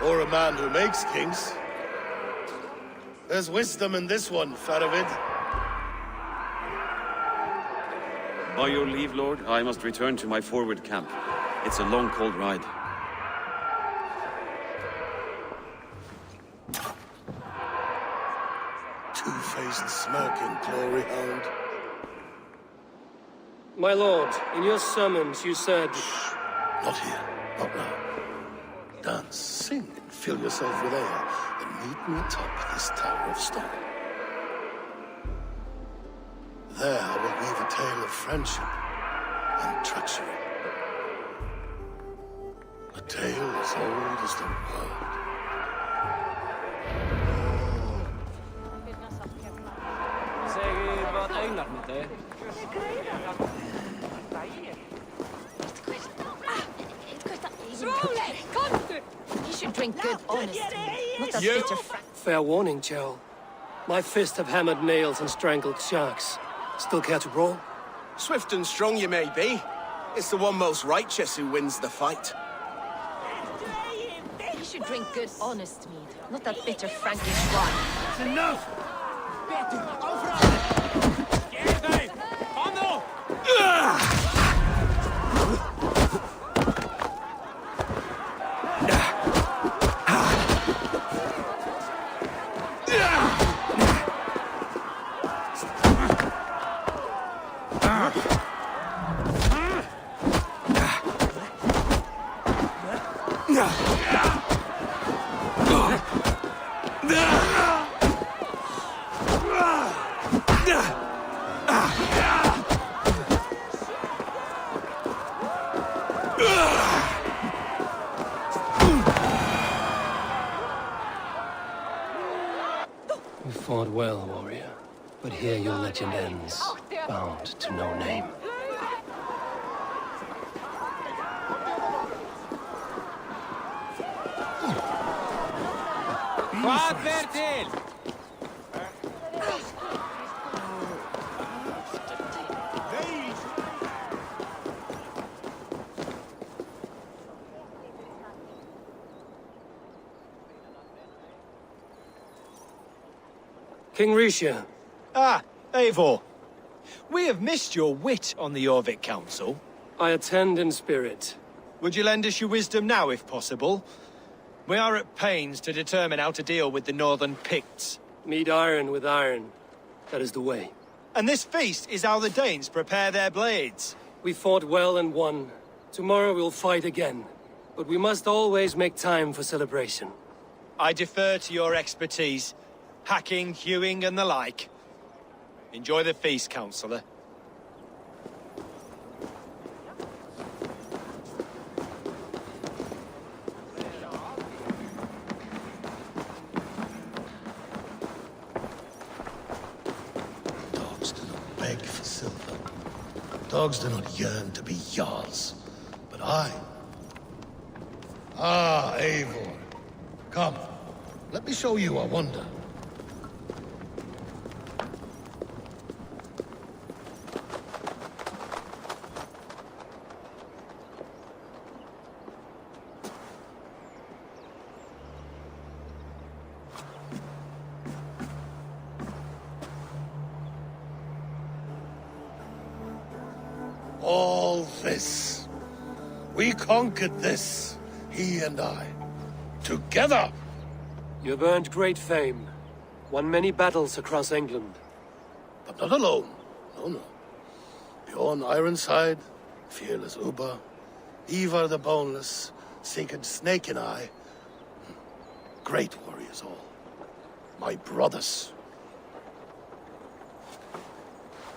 Or a man who makes kings. There's wisdom in this one, Faravid. By your leave, Lord, I must return to my forward camp. It's a long, cold ride. Two-faced, smirking glory hound. My lord, in your summons you said... Not here, not now. Dance, sing, and fill yourself with ale, and meet me atop this tower of stone. There I will weave a tale of friendship and treachery. A tale as old as the world. You should drink good, honest mead, not that bitter Fair warning, Joe. My fists have hammered nails and strangled sharks. Still care to brawl? Swift and strong you may be. It's the one most righteous who wins the fight. You should drink good, honest mead, not that bitter Frankish wine. It's enough! You fought well, warrior. But here your legend ends, bound to no name. King Risha. Ah, Eivor. We have missed your wit on the Jorvik Council. I attend in spirit. Would you lend us your wisdom now, if possible? We are at pains to determine how to deal with the Northern Picts. Meet iron with iron. That is the way. And this feast is how the Danes prepare their blades. We fought well and won. Tomorrow we'll fight again. But we must always make time for celebration. I defer to your expertise. Hacking, hewing, and the like. Enjoy the feast, Councillor. Dogs do not beg for silver. Dogs do not yearn to be jarls. But I... Ah, Eivor. Come, let me show you a wonder. All this. We conquered this, he and I. Together! You've earned great fame. Won many battles across England. But not alone. No, no. Bjorn Ironside, fearless Ubba, Eivor the Boneless, Sigurd Snake and I. Great warriors all. My brothers.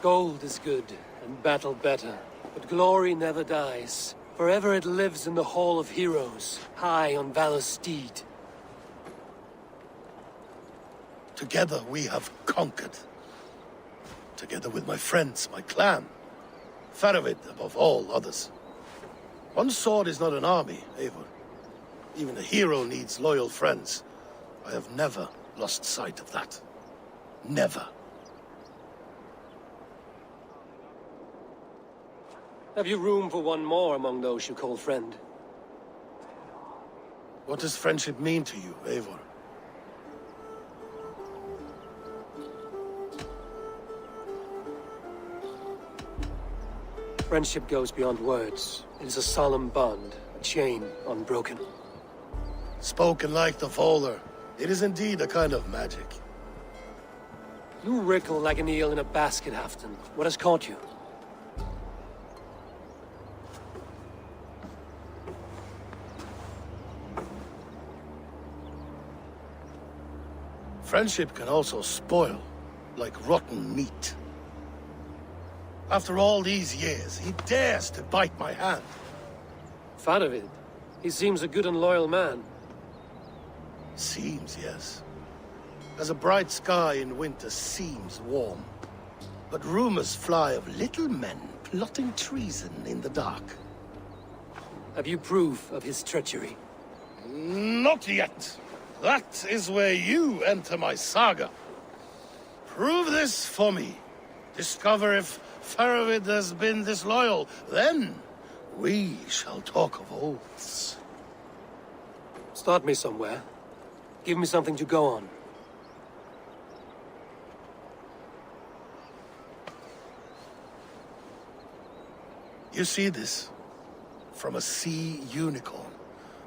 Gold is good, and battle better. But glory never dies. Forever it lives in the Hall of Heroes, high on Valor's steed. Together we have conquered. Together with my friends, my clan. Faravid above all others. One sword is not an army, Eivor. Even a hero needs loyal friends. I have never lost sight of that. Never. Have you room for one more among those you call friend? What does friendship mean to you, Eivor? Friendship goes beyond words. It is a solemn bond, a chain unbroken. Spoken like the Fowler, it is indeed a kind of magic. You wriggle like an eel in a basket, Halfton. What has caught you? Friendship can also spoil, like rotten meat. After all these years, he dares to bite my hand. Faravid. He seems a good and loyal man. Seems, yes. As a bright sky in winter seems warm. but rumors fly of little men plotting treason in the dark. Have you proof of his treachery? Not yet. That is where you enter my saga. Prove this for me. Discover if Faravid has been disloyal. Then we shall talk of oaths. Start me somewhere. Give me something to go on. You see this? From a sea unicorn.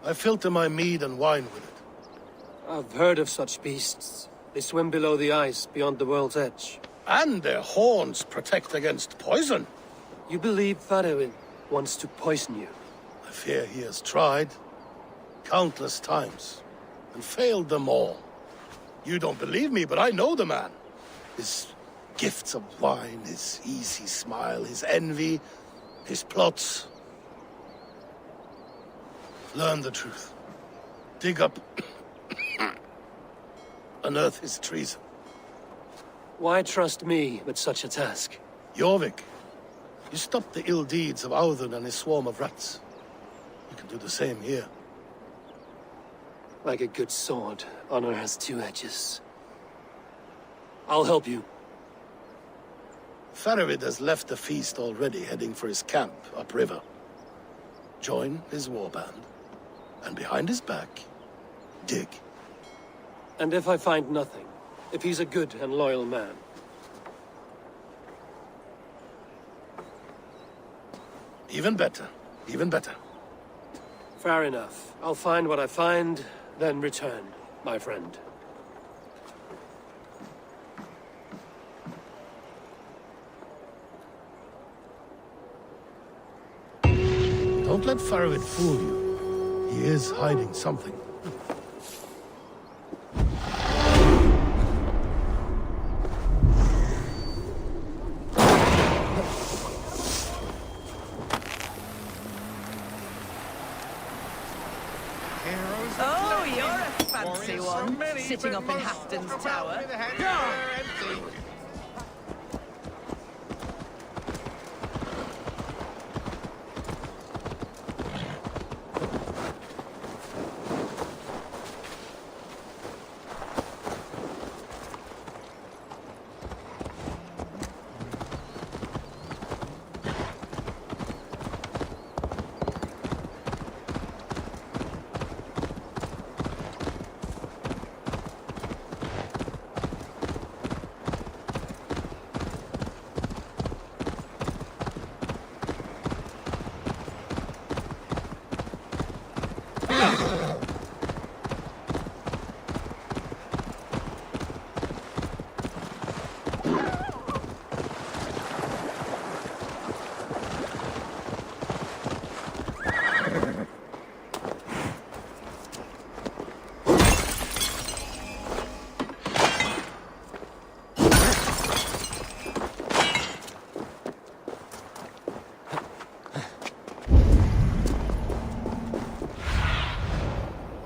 I filter my mead and wine with it. I've heard of such beasts. They swim below the ice, beyond the world's edge. And their horns protect against poison. You believe Faravid wants to poison you? I fear he has tried countless times and failed them all. You don't believe me, but I know the man. His gifts of wine, his easy smile, his envy, his plots. Learn the truth. Dig up, unearth his treason. Why trust me with such a task? Jorvik, you stopped the ill deeds of Audun and his swarm of rats. You can do the same here. Like a good sword, honor has two edges. I'll help you. Faravid has left the feast already, heading for his camp upriver. Join his warband, and behind his back, dig. And if I find nothing? If he's a good and loyal man? Even better. Even better. Fair enough. I'll find what I find, then return, my friend. Don't let Faravid fool you. He is hiding something. Oh, you're a fancy one, sitting up in Hafton's tower.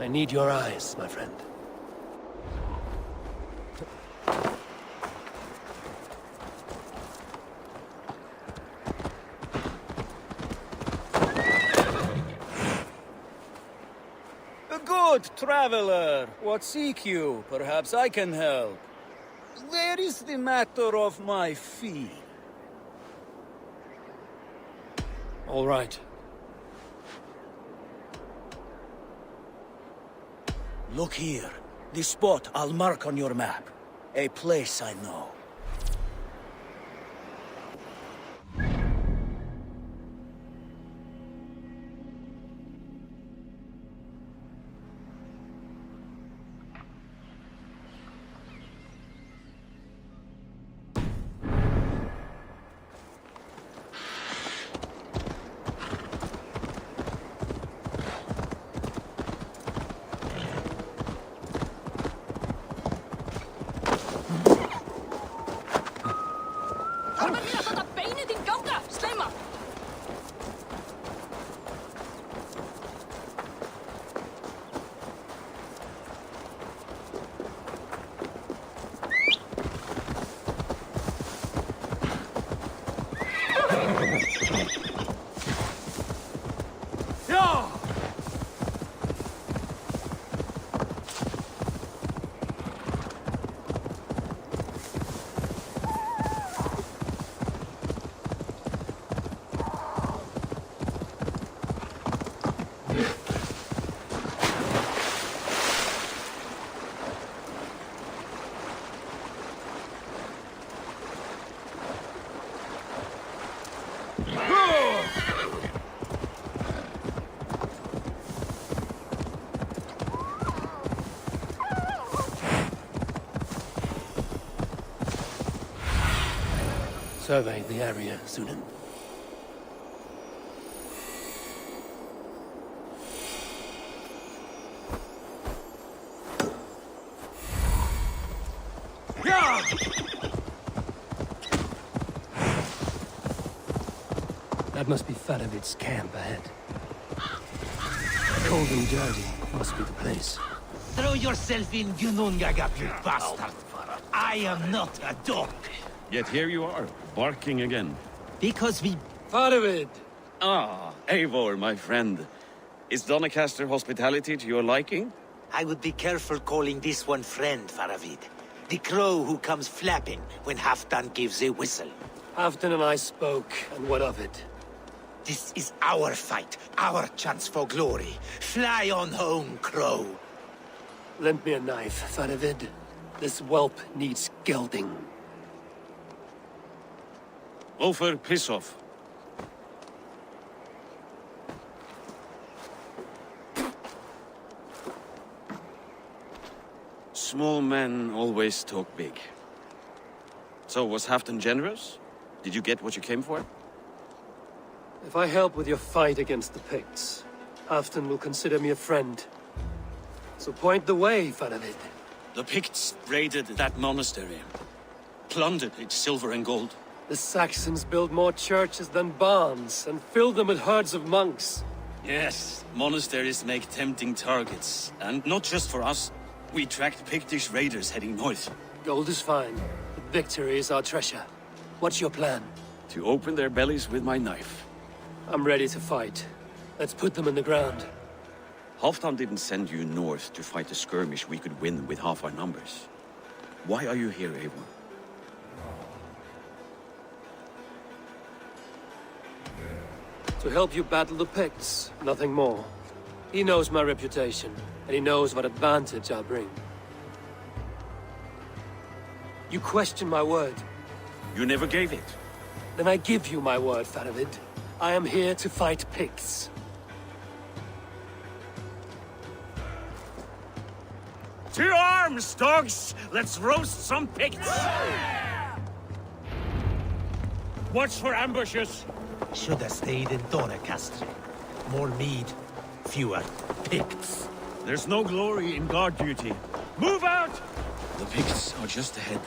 I need your eyes, my friend. A good traveler. What seek you? Perhaps I can help. There is the matter of my fee. All right. Look here. The spot I'll mark on your map. A place I know. surveyed the area, Sunan. That must be Faravid's camp ahead. Cold and dirty must be the place. Throw yourself in Gunungagap, you bastard! I am not a dog! Yet here you are, barking again. Because we... Faravid! Ah, Eivor, my friend. Is Doncaster hospitality to your liking? I would be careful calling this one friend, Faravid. The crow who comes flapping when Halfdan gives a whistle. Halfdan and I spoke, and what of it? This is our fight, our chance for glory. Fly on home, crow. Lend me a knife, Faravid. This whelp needs gelding. Ulfr, piss off. Small men always talk big. So, was Halfdan generous? Did you get what you came for? If I help with your fight against the Picts, Halfdan will consider me a friend. So point the way, Faravid. The Picts raided that monastery. Plundered its silver and gold. The Saxons built more churches than barns, and filled them with herds of monks. Yes, monasteries make tempting targets. And not just for us. We tracked Pictish raiders heading north. Gold is fine, but victory is our treasure. What's your plan? To open their bellies with my knife. I'm ready to fight. Let's put them in the ground. Halfdan didn't send you north to fight a skirmish we could win with half our numbers. Why are you here, Eivor? To help you battle the Picts, nothing more. He knows my reputation, and he knows what advantage I'll bring. You question my word. You never gave it. Then I give you my word, Faravid. I am here to fight Picts. To arms, dogs! Let's roast some Picts! Watch for ambushes! Should have stayed in Doncaster. More mead, fewer Picts. There's no glory in guard duty. Move out! The Picts are just ahead.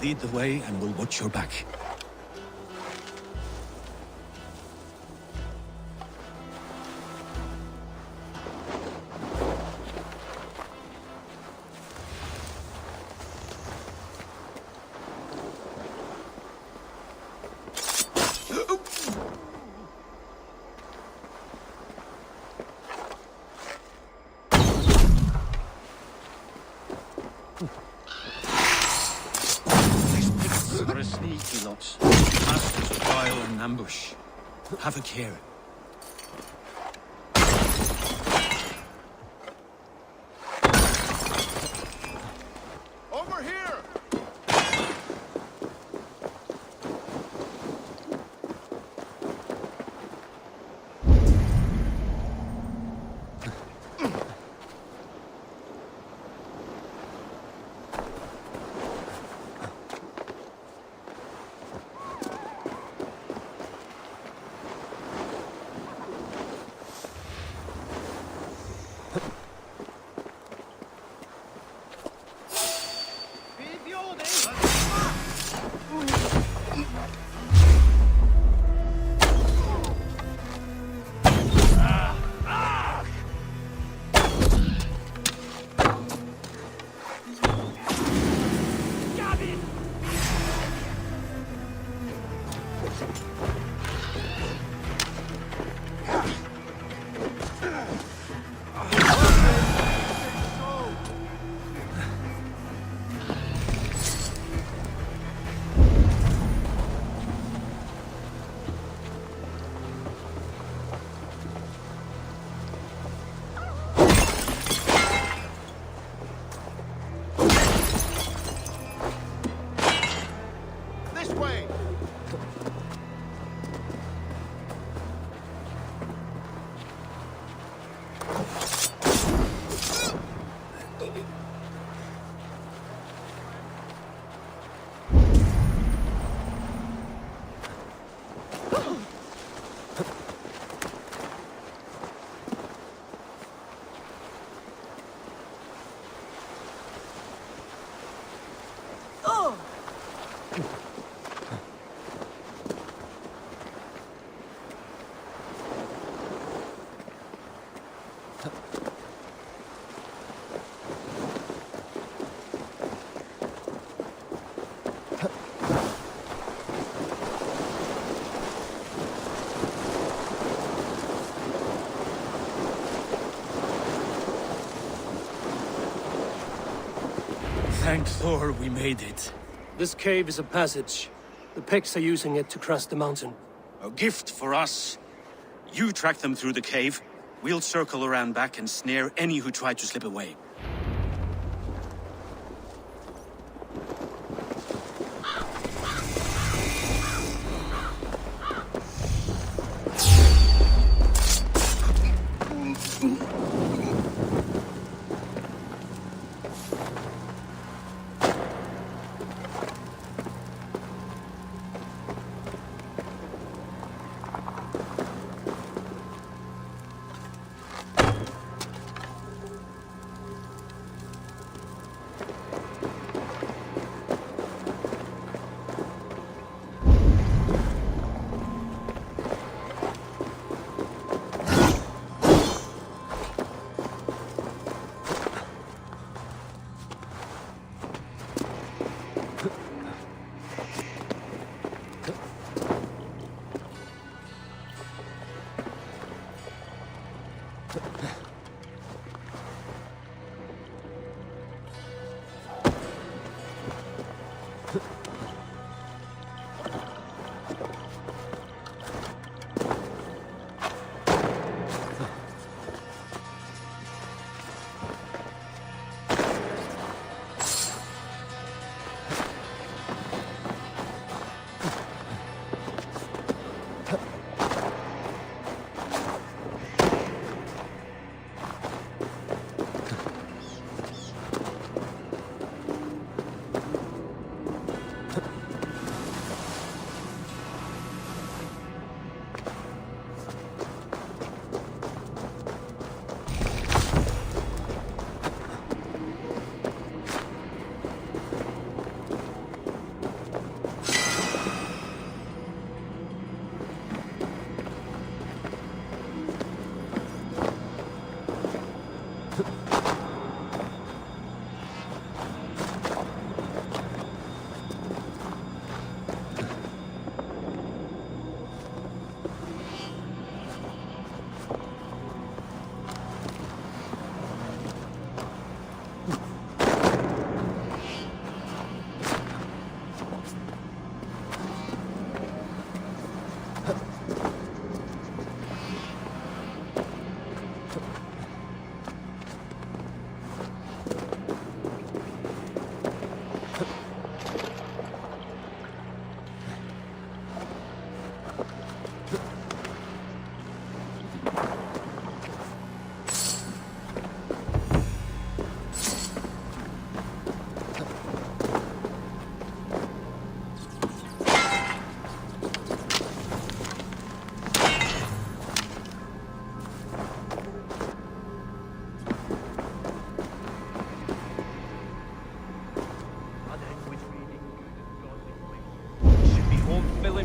Lead the way and we'll watch your back. Are a sneaky lot. Masters of guile and ambush. Have a care. Over here! Thank Thor we made it. This cave is a passage. The Picts are using it to cross the mountain. A gift for us. You track them through the cave. We'll circle around back and snare any who try to slip away.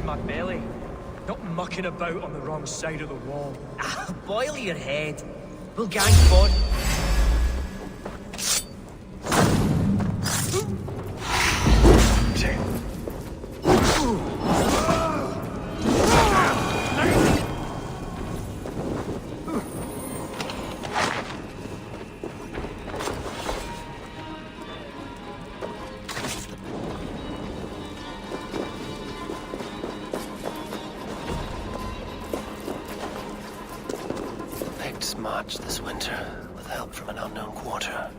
My belly. Not mucking about on the wrong side of the wall. Boil your head. We'll gang forward. March this winter with help from an unknown quarter.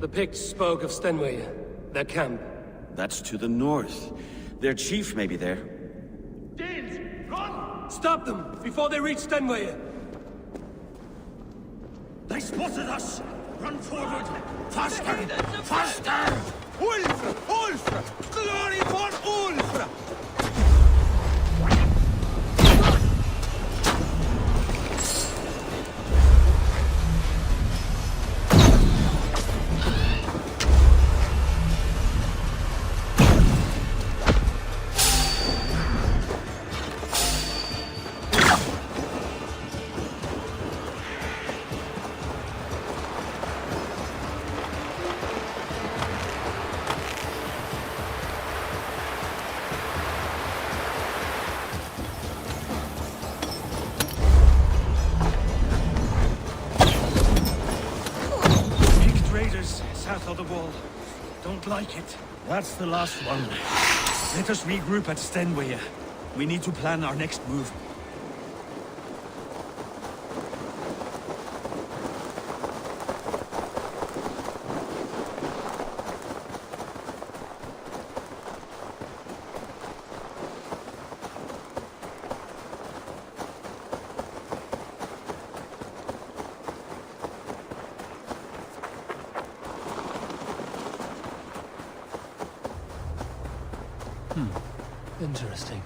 The Picts spoke of Stenway, their camp. That's to the north. Their chief may be there. Danes, run! Stop them before they reach Stenway. They spotted us! Run forward! Faster! Faster! Ulfra! Ulfra! Glory for Ulfra! of the wall. Don't like it. That's the last one. Let us regroup at Stenway. We need to plan our next move. Interesting.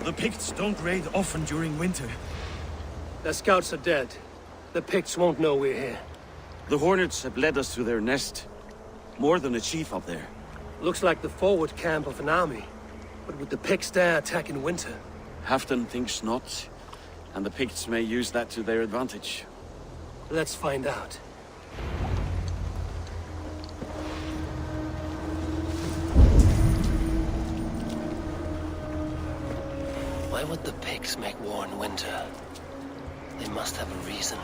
The Picts don't raid often during winter. The scouts are dead. The Picts won't know we're here. The Hornets have led us to their nest. More than a chief up there. Looks like the forward camp of an army. But would the Picts dare attack in winter? Halfdan thinks not, and the Picts may use that to their advantage. Let's find out. Why would the Picts make war in winter? They must have a reason.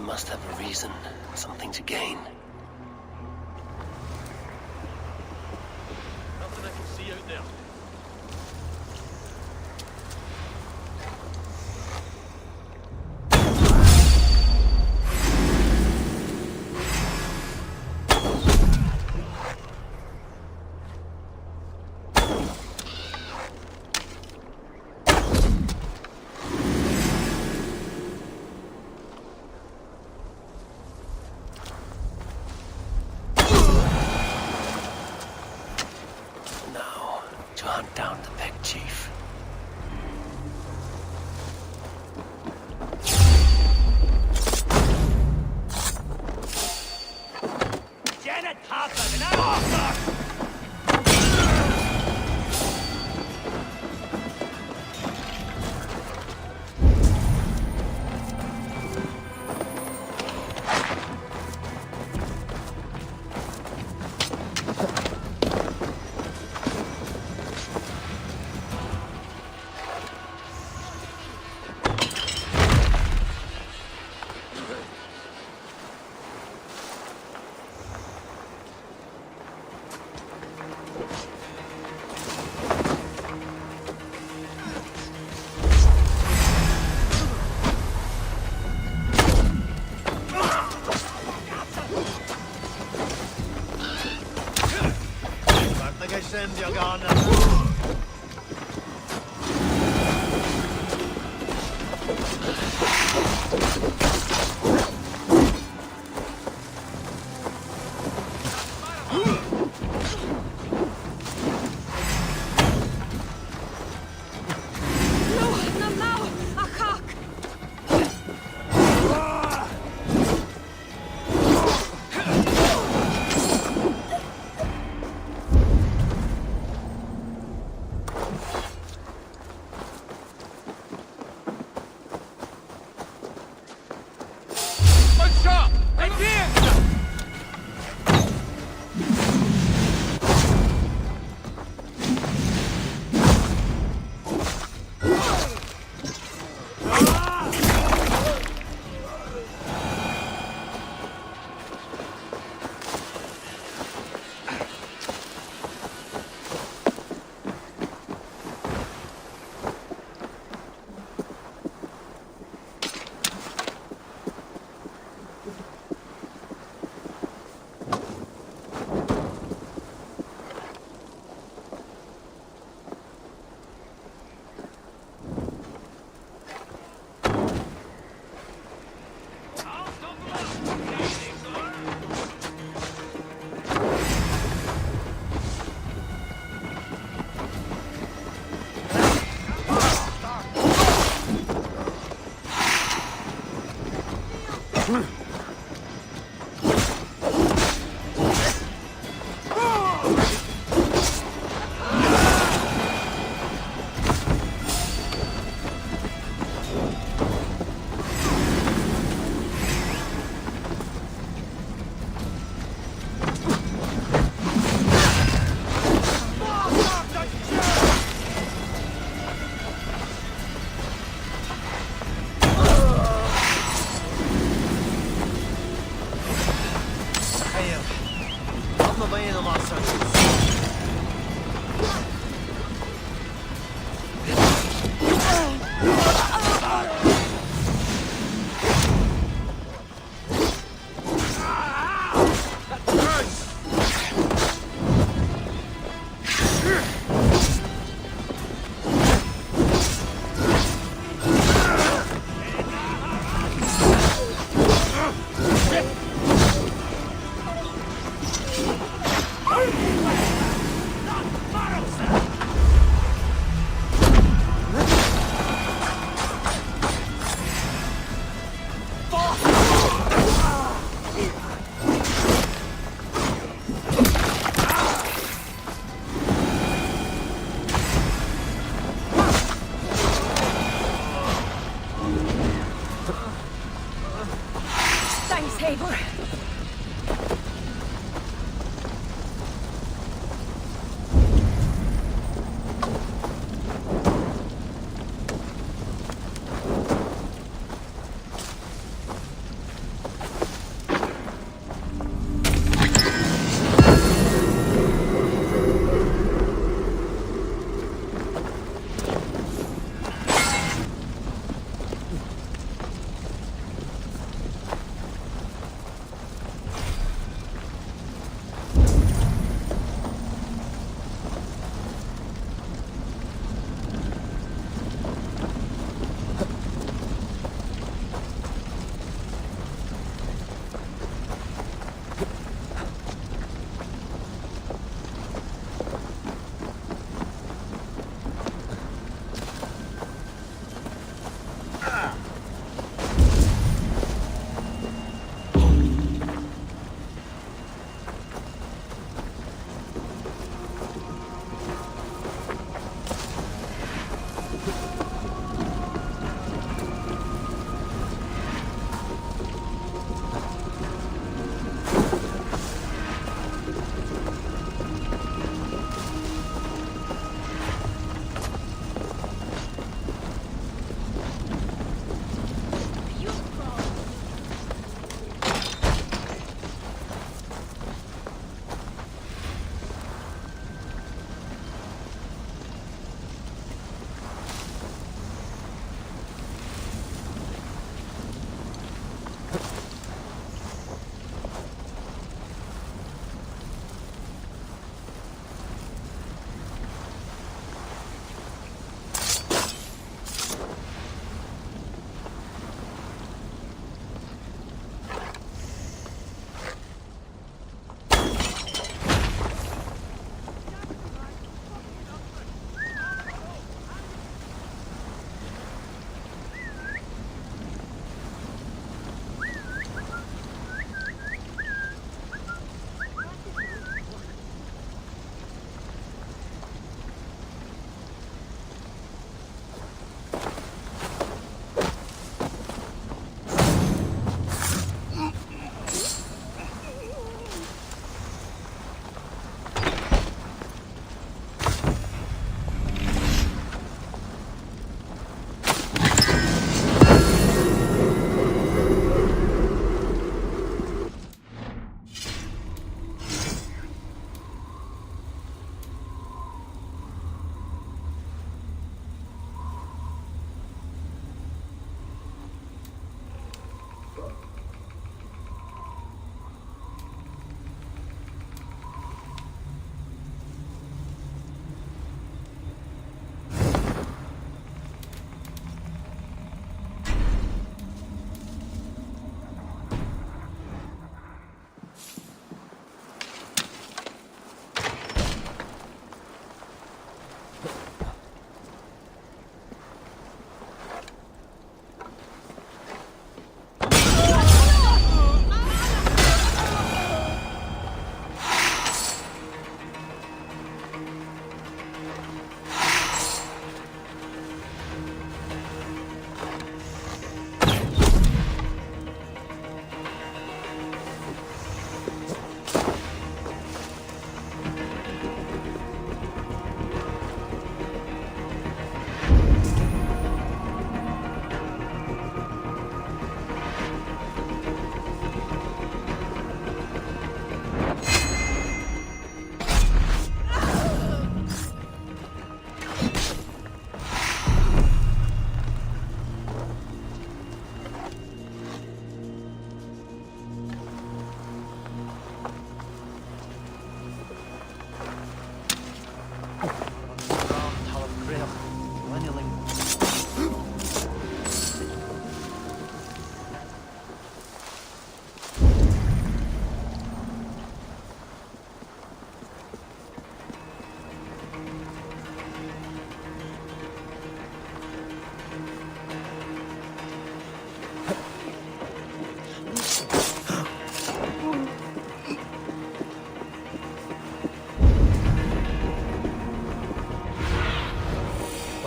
Must have a reason, something to gain. Nothing I can see out there. To hunt down the Pict chief.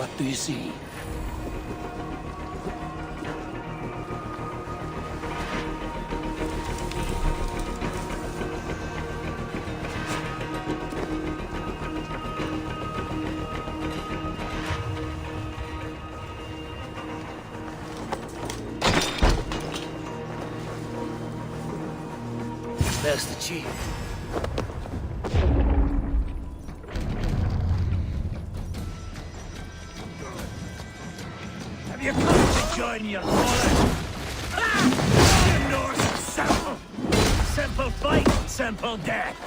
What do you see? There's the chief. Have you come to join your father? Ah! North and south. Simple fight, simple death.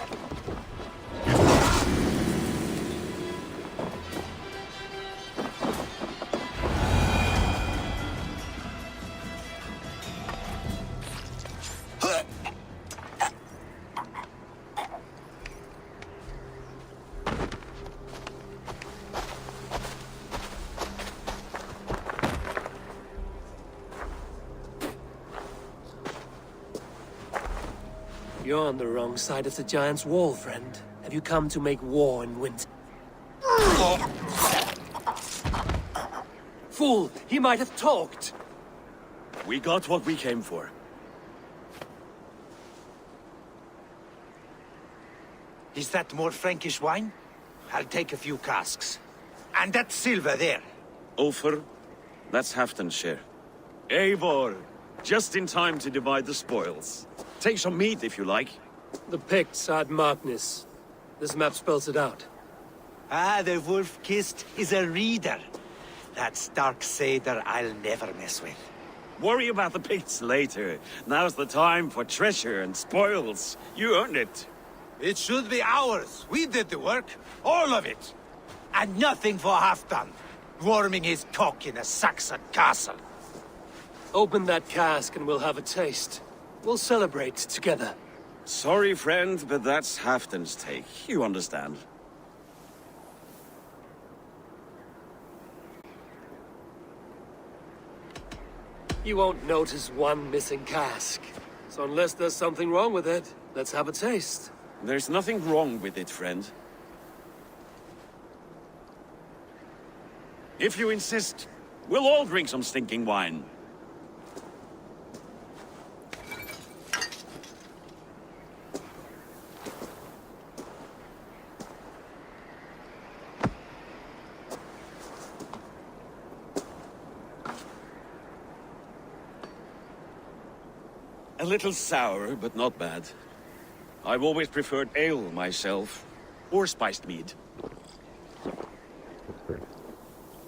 You're on the wrong side of the giant's wall, friend. Have you come to make war in winter? Fool! He might have talked! We got what we came for. Is that more Frankish wine? I'll take a few casks. And that silver there. Ulfr, that's Halfdan's share. Eivor, just in time to divide the spoils. Take some meat if you like. The Picts had Magnus. This map spells it out. Ah, the wolf-kissed is a reader. That stark satyr I'll never mess with. Worry about the Picts later. Now's the time for treasure and spoils. You earned it. It should be ours. We did the work. All of it. And nothing for Halfdan. Warming his cock in a Saxon castle. Open that cask and we'll have a taste. We'll celebrate together. Sorry, friend, but that's Halfdan's take. You understand. You won't notice one missing cask. So unless there's something wrong with it, let's have a taste. There's nothing wrong with it, friend. If you insist, we'll all drink some stinking wine. A little sour, but not bad. I've always preferred ale myself, or spiced mead.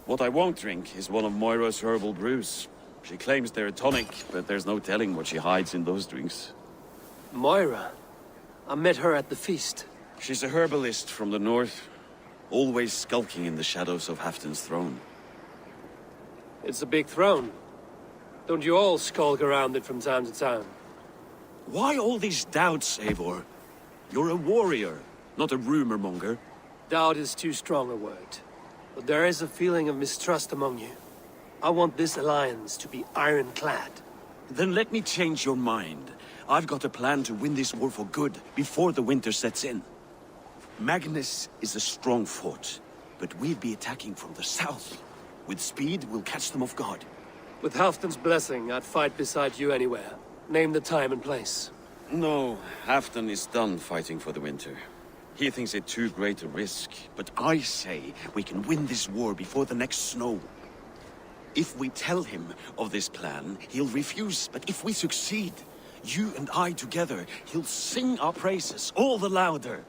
What I won't drink is one of Moira's herbal brews. She claims they're a tonic, but there's no telling what she hides in those drinks. Moira? I met her at the feast. She's a herbalist from the north, always skulking in the shadows of Halfdan's throne. It's a big throne. Don't you all skulk around it from time to time? Why all these doubts, Eivor? You're a warrior, not a rumor monger. Doubt is too strong a word. But there is a feeling of mistrust among you. I want this alliance to be ironclad. Then let me change your mind. I've got a plan to win this war for good, before the winter sets in. Magnus is a strong fort, but we'll be attacking from the south. With speed, we'll catch them off guard. With Halfdan's blessing, I'd fight beside you anywhere. Name the time and place. No, Halfdan is done fighting for the winter. He thinks it too great a risk, but I say we can win this war before the next snow. If we tell him of this plan, he'll refuse, but if we succeed, you and I together, he'll sing our praises all the louder.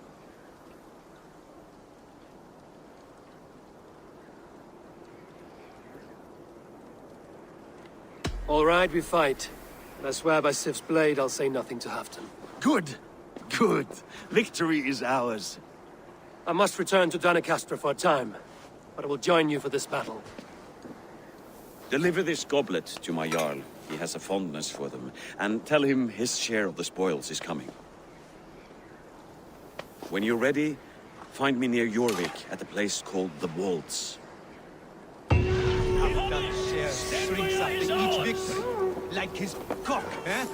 All right, we fight. And I swear by Sif's blade, I'll say nothing to Halfdan. Good. Good. Victory is ours. I must return to Doncaster for a time, but I will join you for this battle. Deliver this goblet to my Jarl. He has a fondness for them. And tell him his share of the spoils is coming. When you're ready, find me near Jorvik at a place called the Waltz. Halfdan shares shrinks after each victory. Like his cock, eh?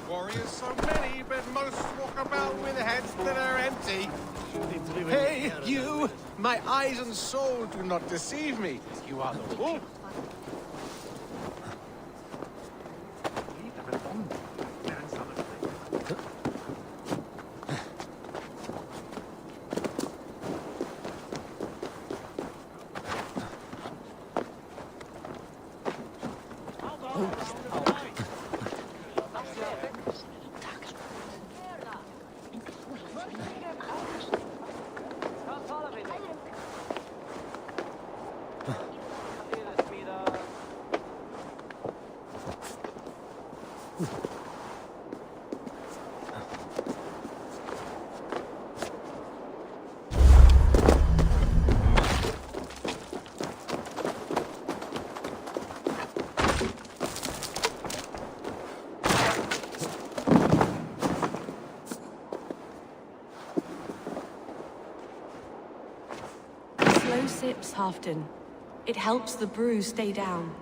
Warriors so many, but most walk about with heads that are empty. Hey, you! My eyes and soul do not deceive me. You are the wolf. Slow sips, Halfdan. It helps the brew stay down.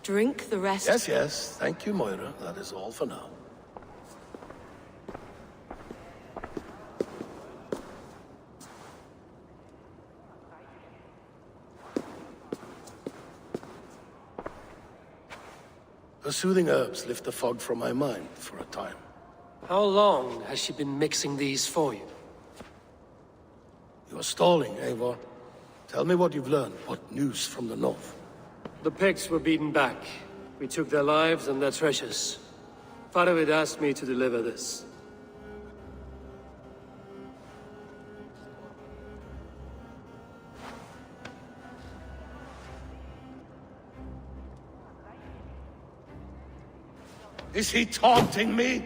Drink the rest. Yes, yes. Thank you, Moira. That is all for now. The soothing herbs lift the fog from my mind for a time. How long has she been mixing these for you? You are stalling, Eivor. Tell me what you've learned. What news from the north? The Picts were beaten back. We took their lives and their treasures. Faravid asked me to deliver this. Is he taunting me?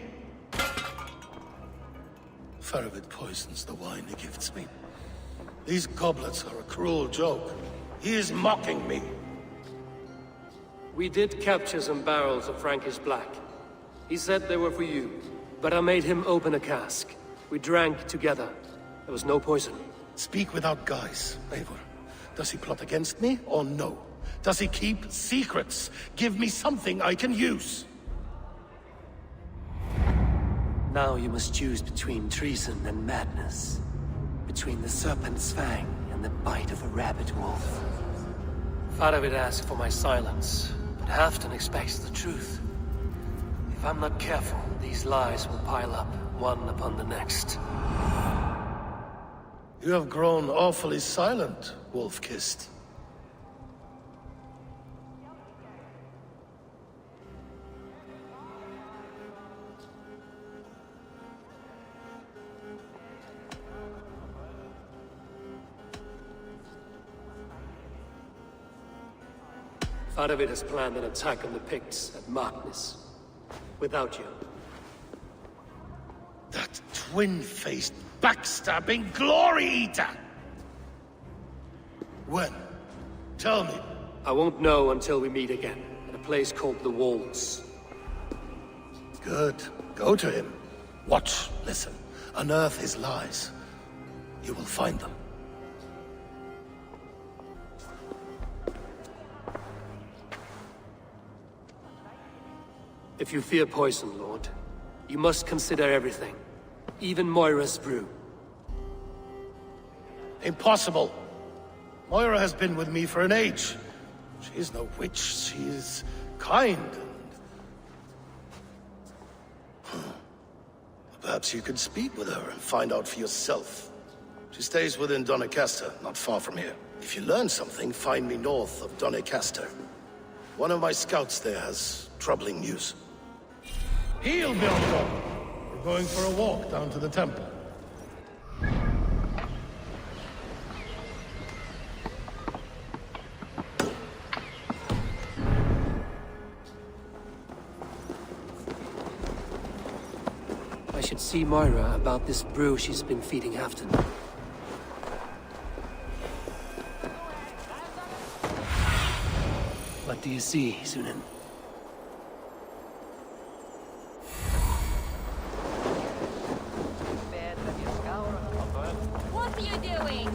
Faravid poisons the wine he gifts me. These goblets are a cruel joke. He is mocking me. We did capture some barrels of Frankish Black. He said they were for you, but I made him open a cask. We drank together. There was no poison. Speak without guise, Eivor. Does he plot against me, or no? Does he keep secrets? Give me something I can use. Now you must choose between treason and madness. Between the serpent's fang and the bite of a rabid wolf. Faravid asked for my silence, but Halfdan expects the truth. If I'm not careful, these lies will pile up, one upon the next. You have grown awfully silent, Wolf-Kissed. Faravid has planned an attack on the Picts at Magnus. Without you. That twin-faced, backstabbing glory eater! When? Tell me. I won't know until we meet again, at a place called the Walls. Good. Go to him. Watch, listen. Unearth his lies. You will find them. If you fear poison, Lord, you must consider everything. Even Moira's brew. Impossible! Moira has been with me for an age. She is no witch. She is kind and... Perhaps you could speak with her and find out for yourself. She stays within Doncaster, not far from here. If you learn something, find me north of Doncaster. One of my scouts there has troubling news. Heal, Bjorn! We're going for a walk down to the temple. I should see Moira about this brew she's been feeding Halfdan. What do you see, Sunan? What are you doing?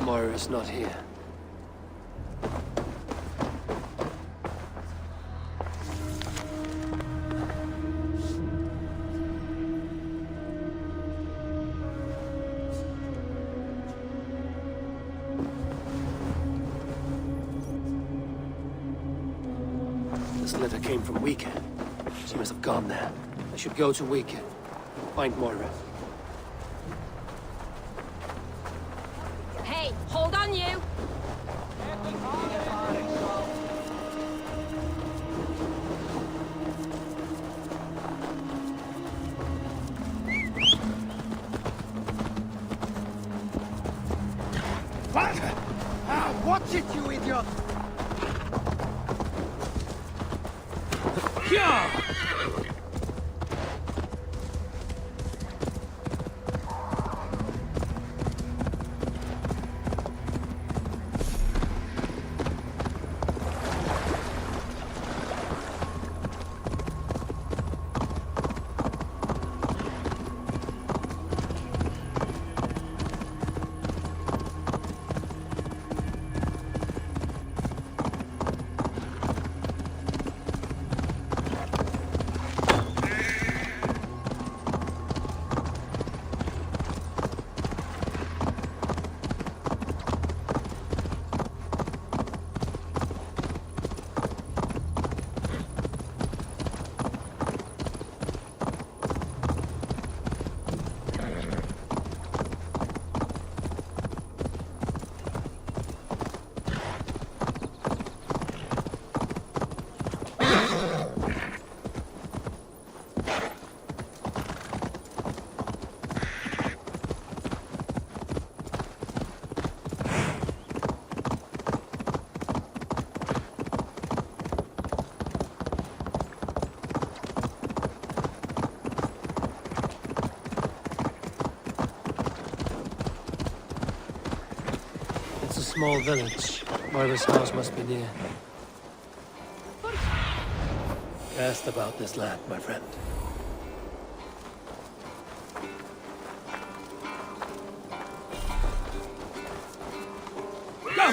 Moira's not here. This letter came from Wika. She must have gone there. I should go to Wika. Find Moira. Hey, hold on you! What? Watch it, you idiot! Yeah! small village. Moira's house must be near. Asked about this land, my friend. Go!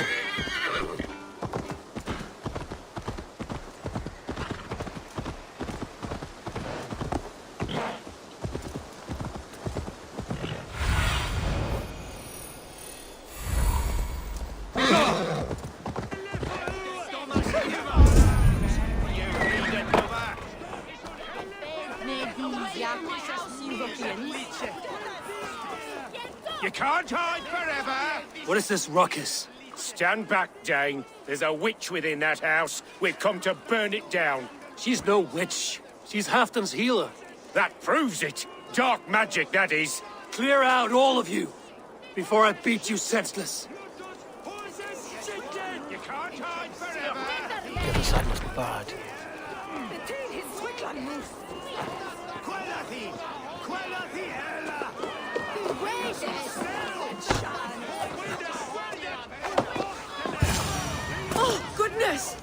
You can't hide forever! What is this ruckus? Stand back, Dane. There's a witch within that house. We've come to burn it down. She's no witch. She's Halfdan's healer. That proves it. Dark magic, that is. Clear out, all of you, before I beat you senseless. You can't hide forever! The other side must be barred. Oh, goodness!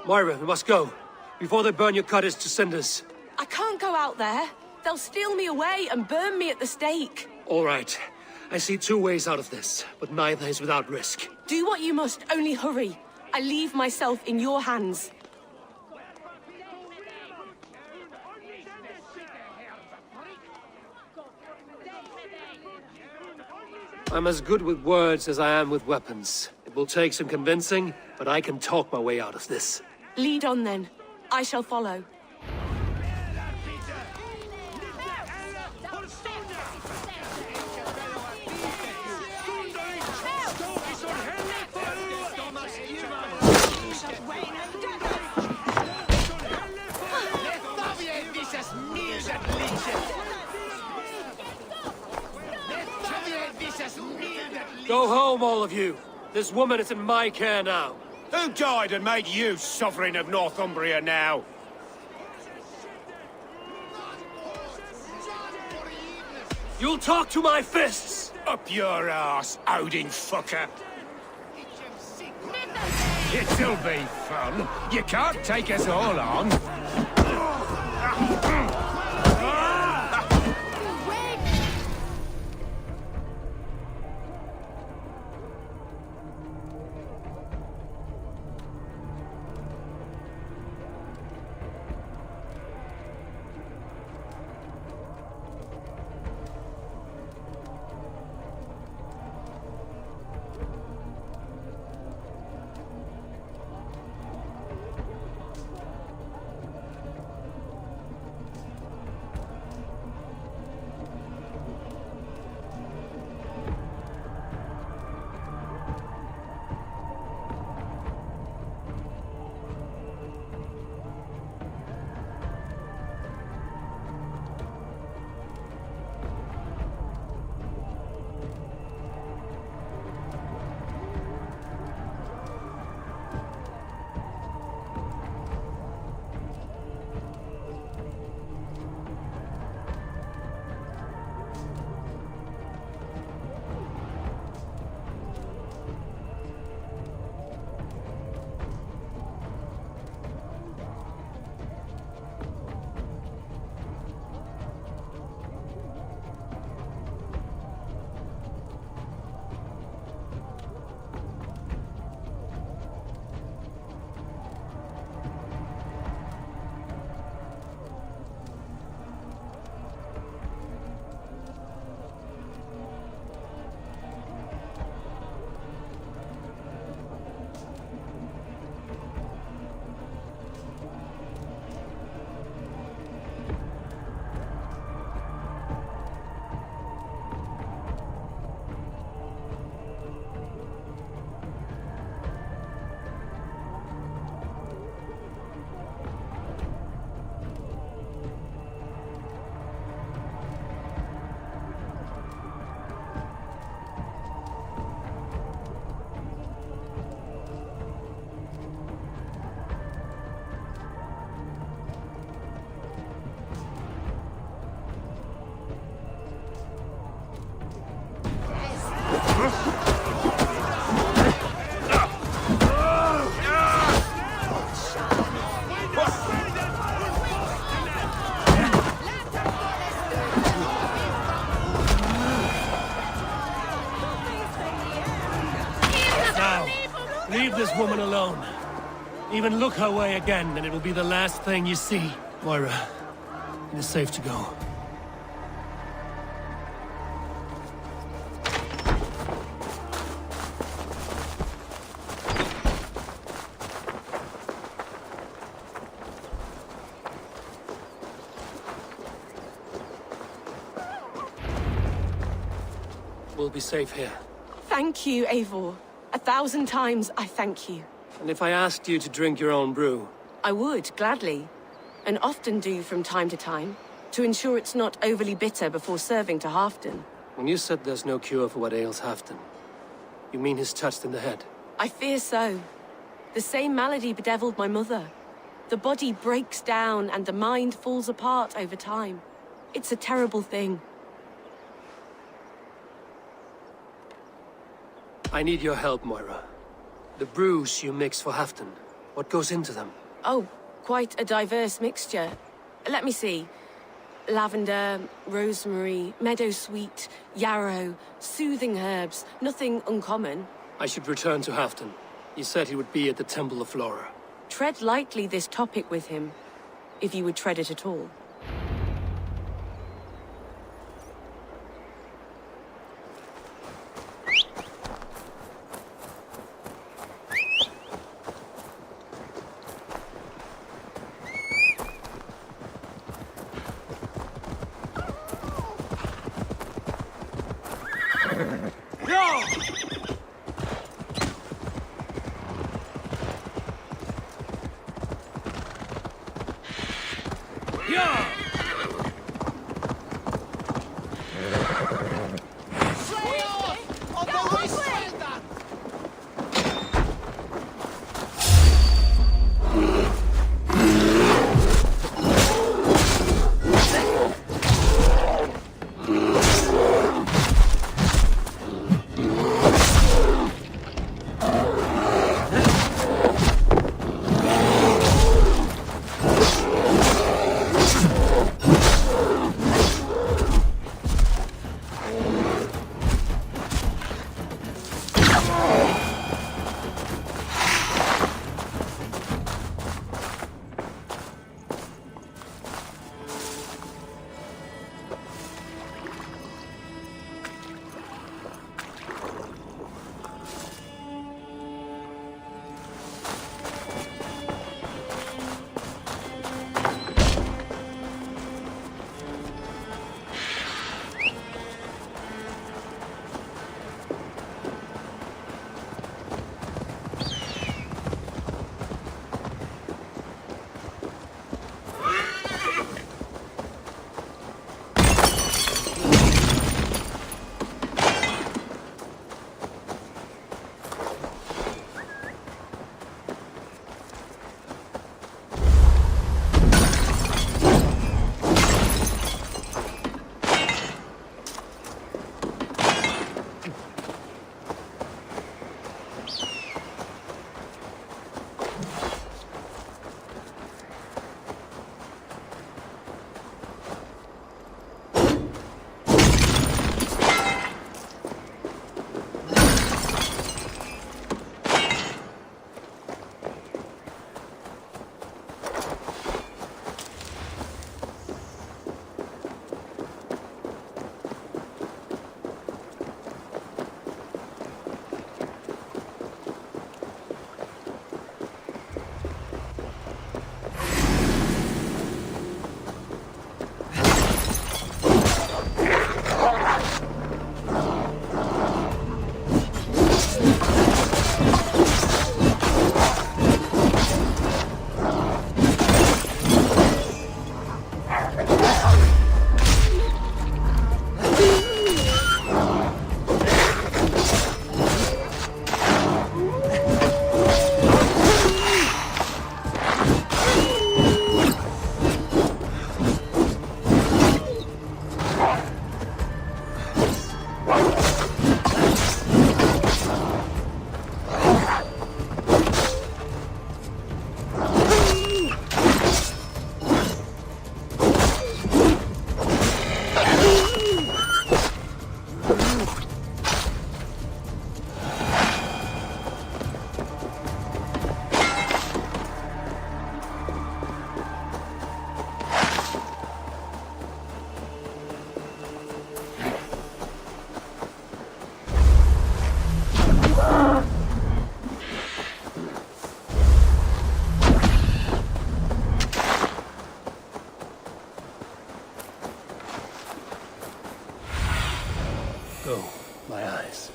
Moira, we must go, before they burn your cutters to cinders. I can't go out there. They'll steal me away and burn me at the stake. All right. I see two ways out of this, but neither is without risk. Do what you must, only hurry. I leave myself in your hands. I'm as good with words as I am with weapons. It will take some convincing, but I can talk my way out of this. Lead on then. I shall follow. Go home, all of you. This woman is in my care now. Who died and made you sovereign of Northumbria now? You'll talk to my fists! Up your ass, Odin fucker! It'll be fun. You can't take us all on. Now, leave this woman alone. Even look her way again, and it will be the last thing you see. Moira, it is safe to go. We'll be safe here. Thank you, Eivor. 1,000 times I thank you. And if I asked you to drink your own brew? I would, gladly. And often do from time to time, to ensure it's not overly bitter before serving to Halfdan. When you said there's no cure for what ails Halfdan, you mean he's touched in the head? I fear so. The same malady bedeviled my mother. The body breaks down and the mind falls apart over time. It's a terrible thing. I need your help, Moira. The brews you mix for Halfdan, what goes into them? Oh, quite a diverse mixture. Let me see. Lavender, rosemary, meadowsweet, yarrow, soothing herbs, nothing uncommon. I should return to Halfdan. He said he would be at the Temple of Flora. Tread lightly this topic with him, if you would tread it at all. Oh, my eyes.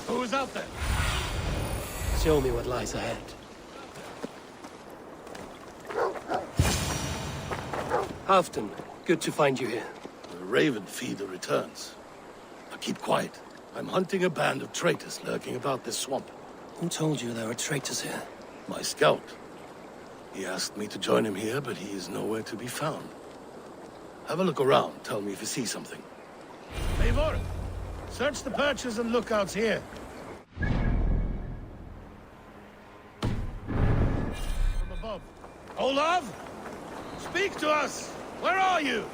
Who's out there? Show me what lies ahead. Halfton, good to find you here. The Raven feeder returns. Now keep quiet. I'm hunting a band of traitors lurking about this swamp. Who told you there were traitors here? My scout. He asked me to join him here, but he is nowhere to be found. Have a look around. Tell me if you see something. Eivor, search the perches and lookouts here. From above. Olav? Speak to us! Where are you?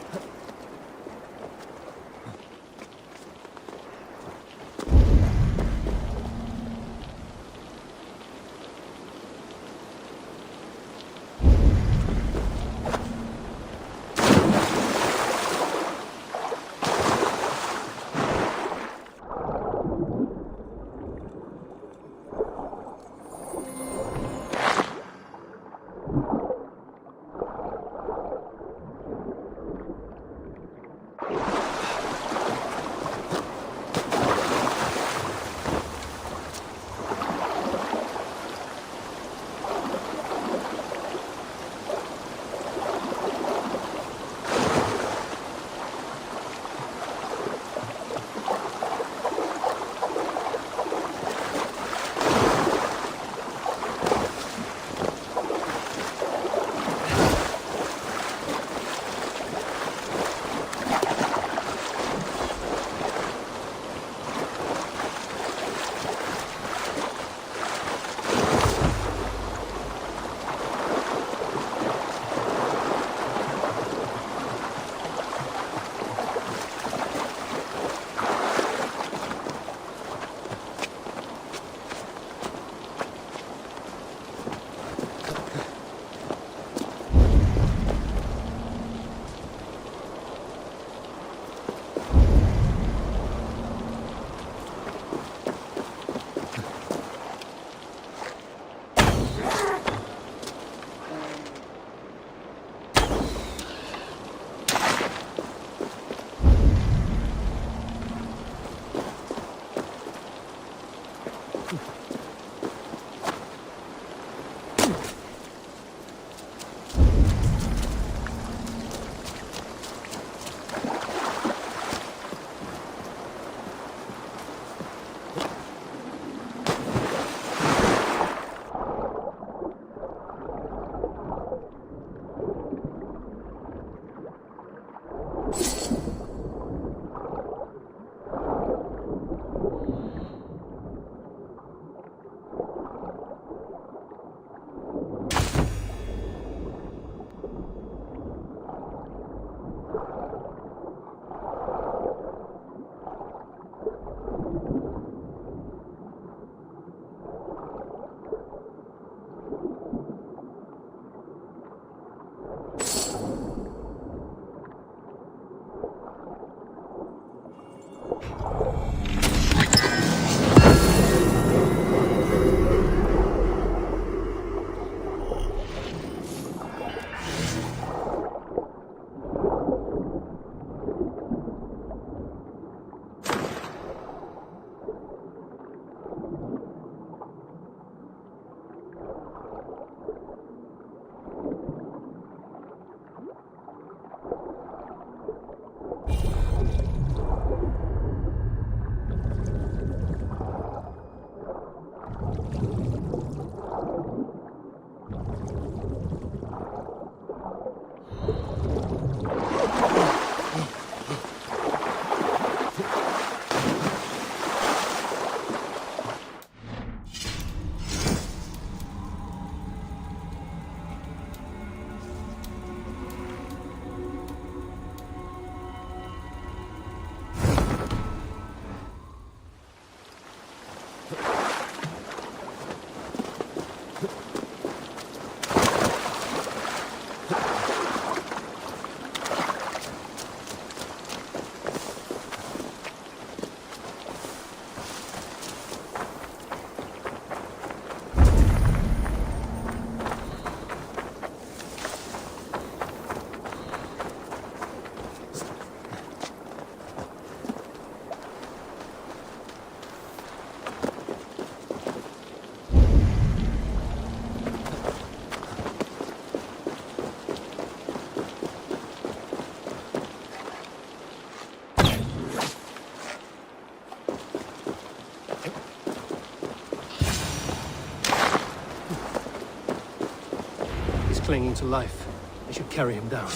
clinging to life. I should carry him down.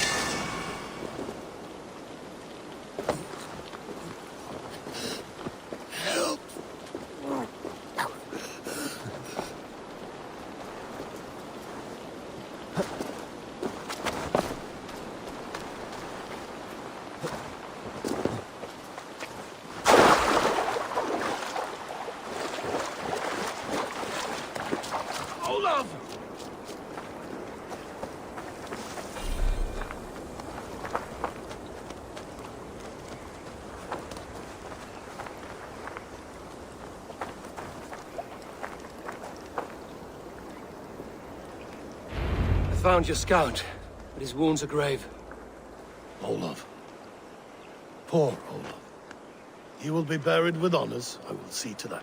Found your scout, but his wounds are grave. Olaf. Poor Olaf. He will be buried with honors. I will see to that.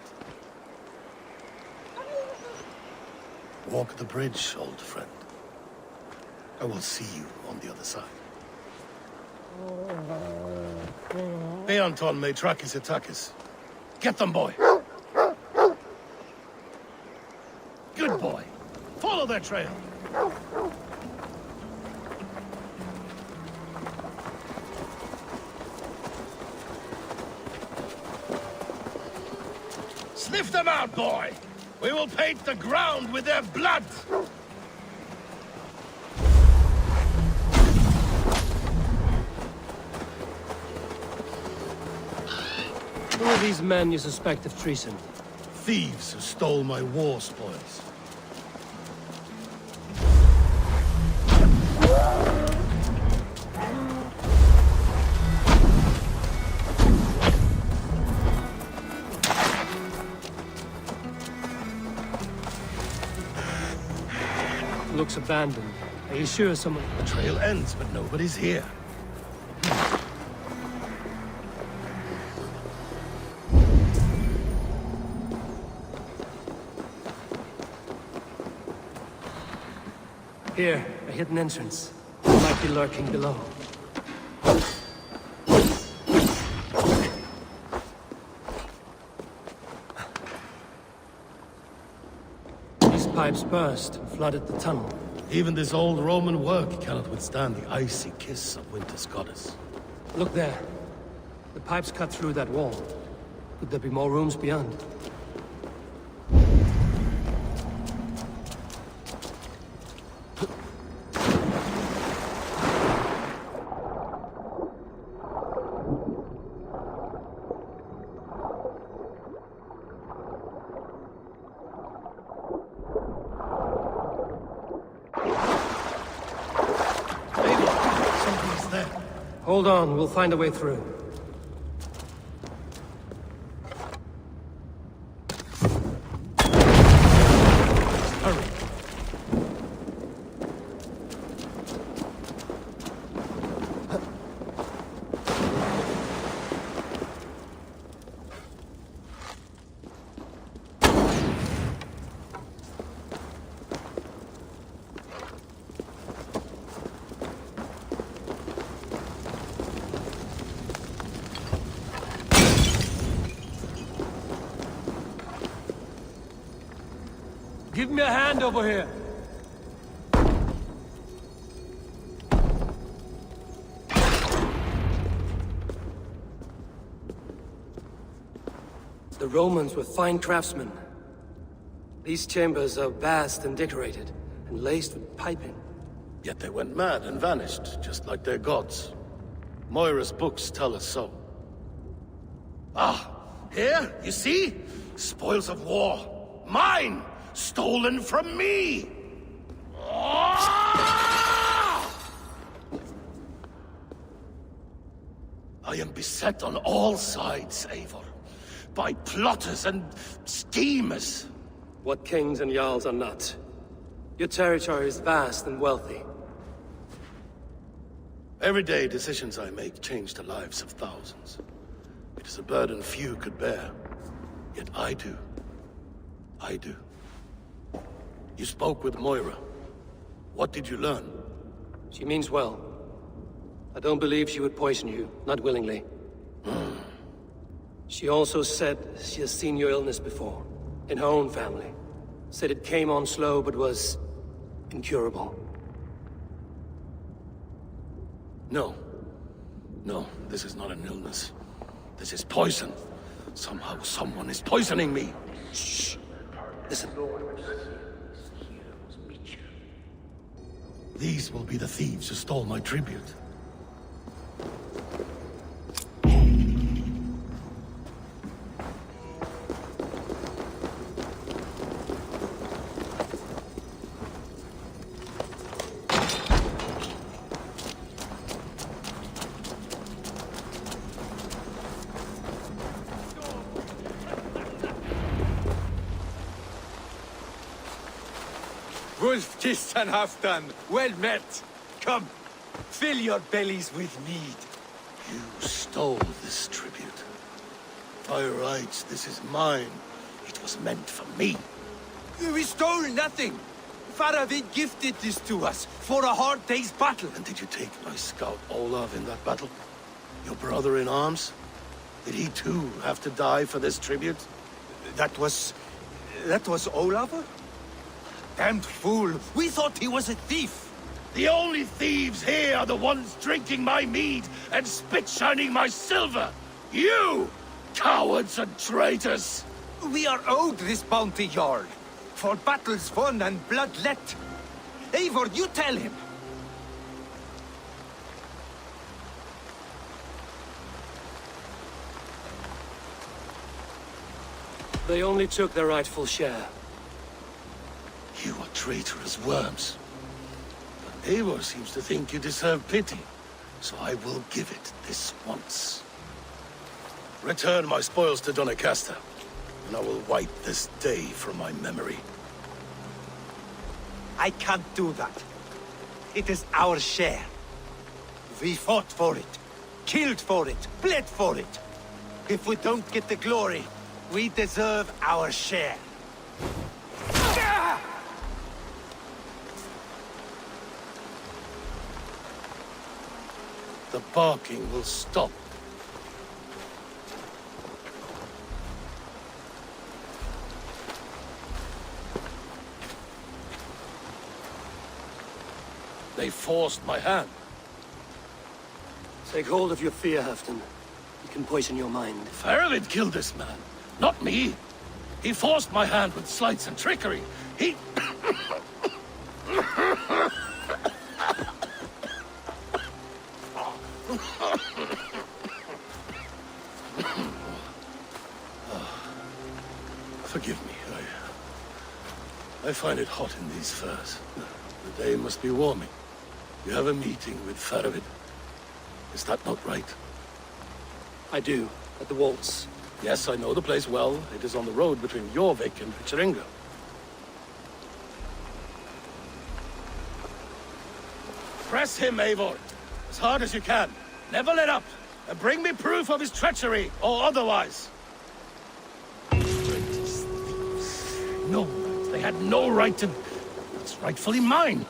Walk the bridge, old friend. I will see you on the other side. Beanton may track his attackers. Get them, boy! Good boy. Follow their trail. Sniff them out, boy! We will paint the ground with their blood! Who are these men you suspect of treason? Thieves who stole my war spoils. Looks abandoned. Are you sure someone... The trail ends, but nobody's here. Here, a hidden entrance. He might be lurking below. These pipes burst and flooded the tunnel. Even this old Roman work cannot withstand the icy kiss of winter's goddess. Look there. The pipes cut through that wall. Could there be more rooms beyond? Hold on, we'll find a way through. Hurry. Give me a hand over here. The Romans were fine craftsmen. These chambers are vast and decorated, and laced with piping. Yet they went mad and vanished, just like their gods. Moira's books tell us so. Ah, here, you see? Spoils of war. Mine! Stolen from me! I am beset on all sides, Eivor. By plotters and schemers. What kings and jarls are not. Your territory is vast and wealthy. Every day, decisions I make change the lives of thousands. It is a burden few could bear. Yet I do. I do. You spoke with Moira. What did you learn? She means well. I don't believe she would poison you, not willingly. She also said she has seen your illness before, in her own family. Said it came on slow, but was incurable. No. No, this is not an illness. This is poison. Somehow someone is poisoning me. Shh. Listen. These will be the thieves who stole my tribute. Wolf-kissed and Halfdan, well met. Come, fill your bellies with mead. You stole this tribute. By rights, this is mine. It was meant for me. We stole nothing. Faravid gifted this to us for a hard day's battle. And did you take my scout Olav in that battle? Your brother in arms? Did he too have to die for this tribute? That was Olav? Damned fool! We thought he was a thief! The only thieves here are the ones drinking my mead and spit-shining my silver! You! Cowards and traitors! We are owed this bounty, Jarl. For battles won and blood let. Eivor, you tell him! They only took their rightful share. You are traitorous worms. But Eivor seems to think you deserve pity, so I will give it this once. Return my spoils to Doncaster, and I will wipe this day from my memory. I can't do that. It is our share. We fought for it, killed for it, bled for it. If we don't get the glory, we deserve our share. The barking will stop. They forced my hand. Take hold of your fear, Halfdan. It can poison your mind. Faravid killed this man, not me. He forced my hand with sleights and trickery. He... Forgive me. I find it hot in these furs. The day must be warming. You have a meeting with Faravid. Is that not right? I do, at the waltz. Yes, I know the place well. It is on the road between Jorvik and Picheringa. Press him, Eivor. As hard as you can. Never let up. And bring me proof of his treachery, or otherwise. No, they had no right to... It's rightfully mine.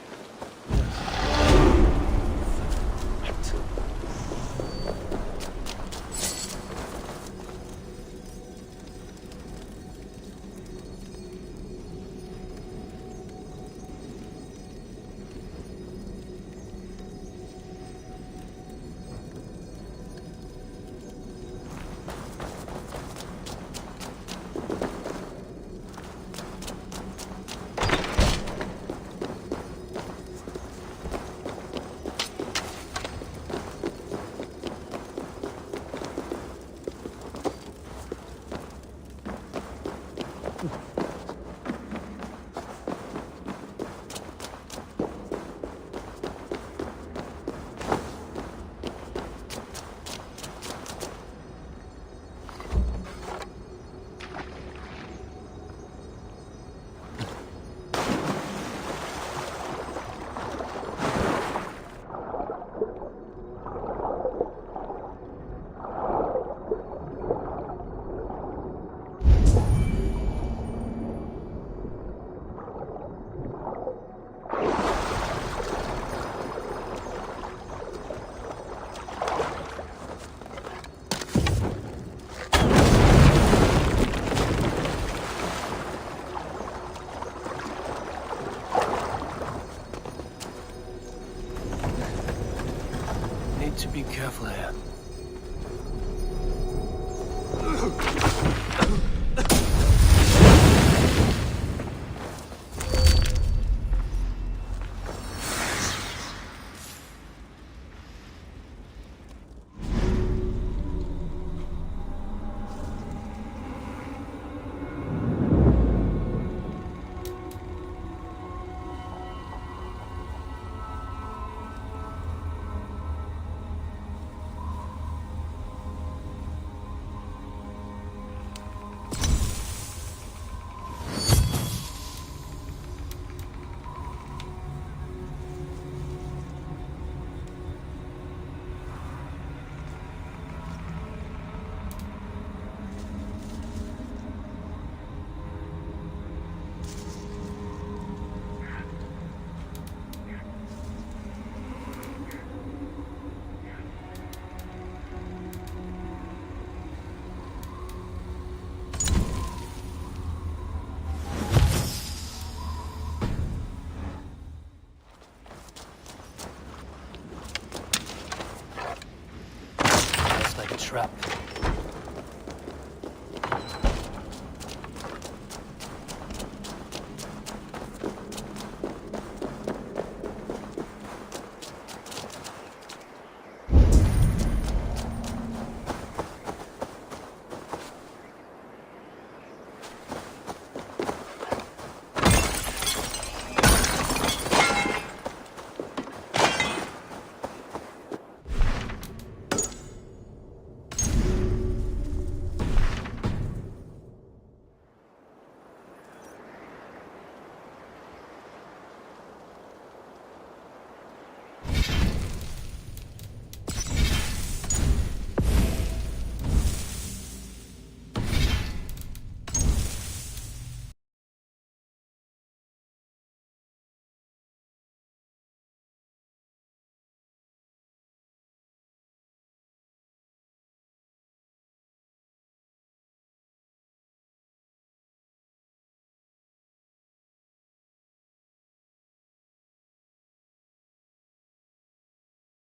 trap.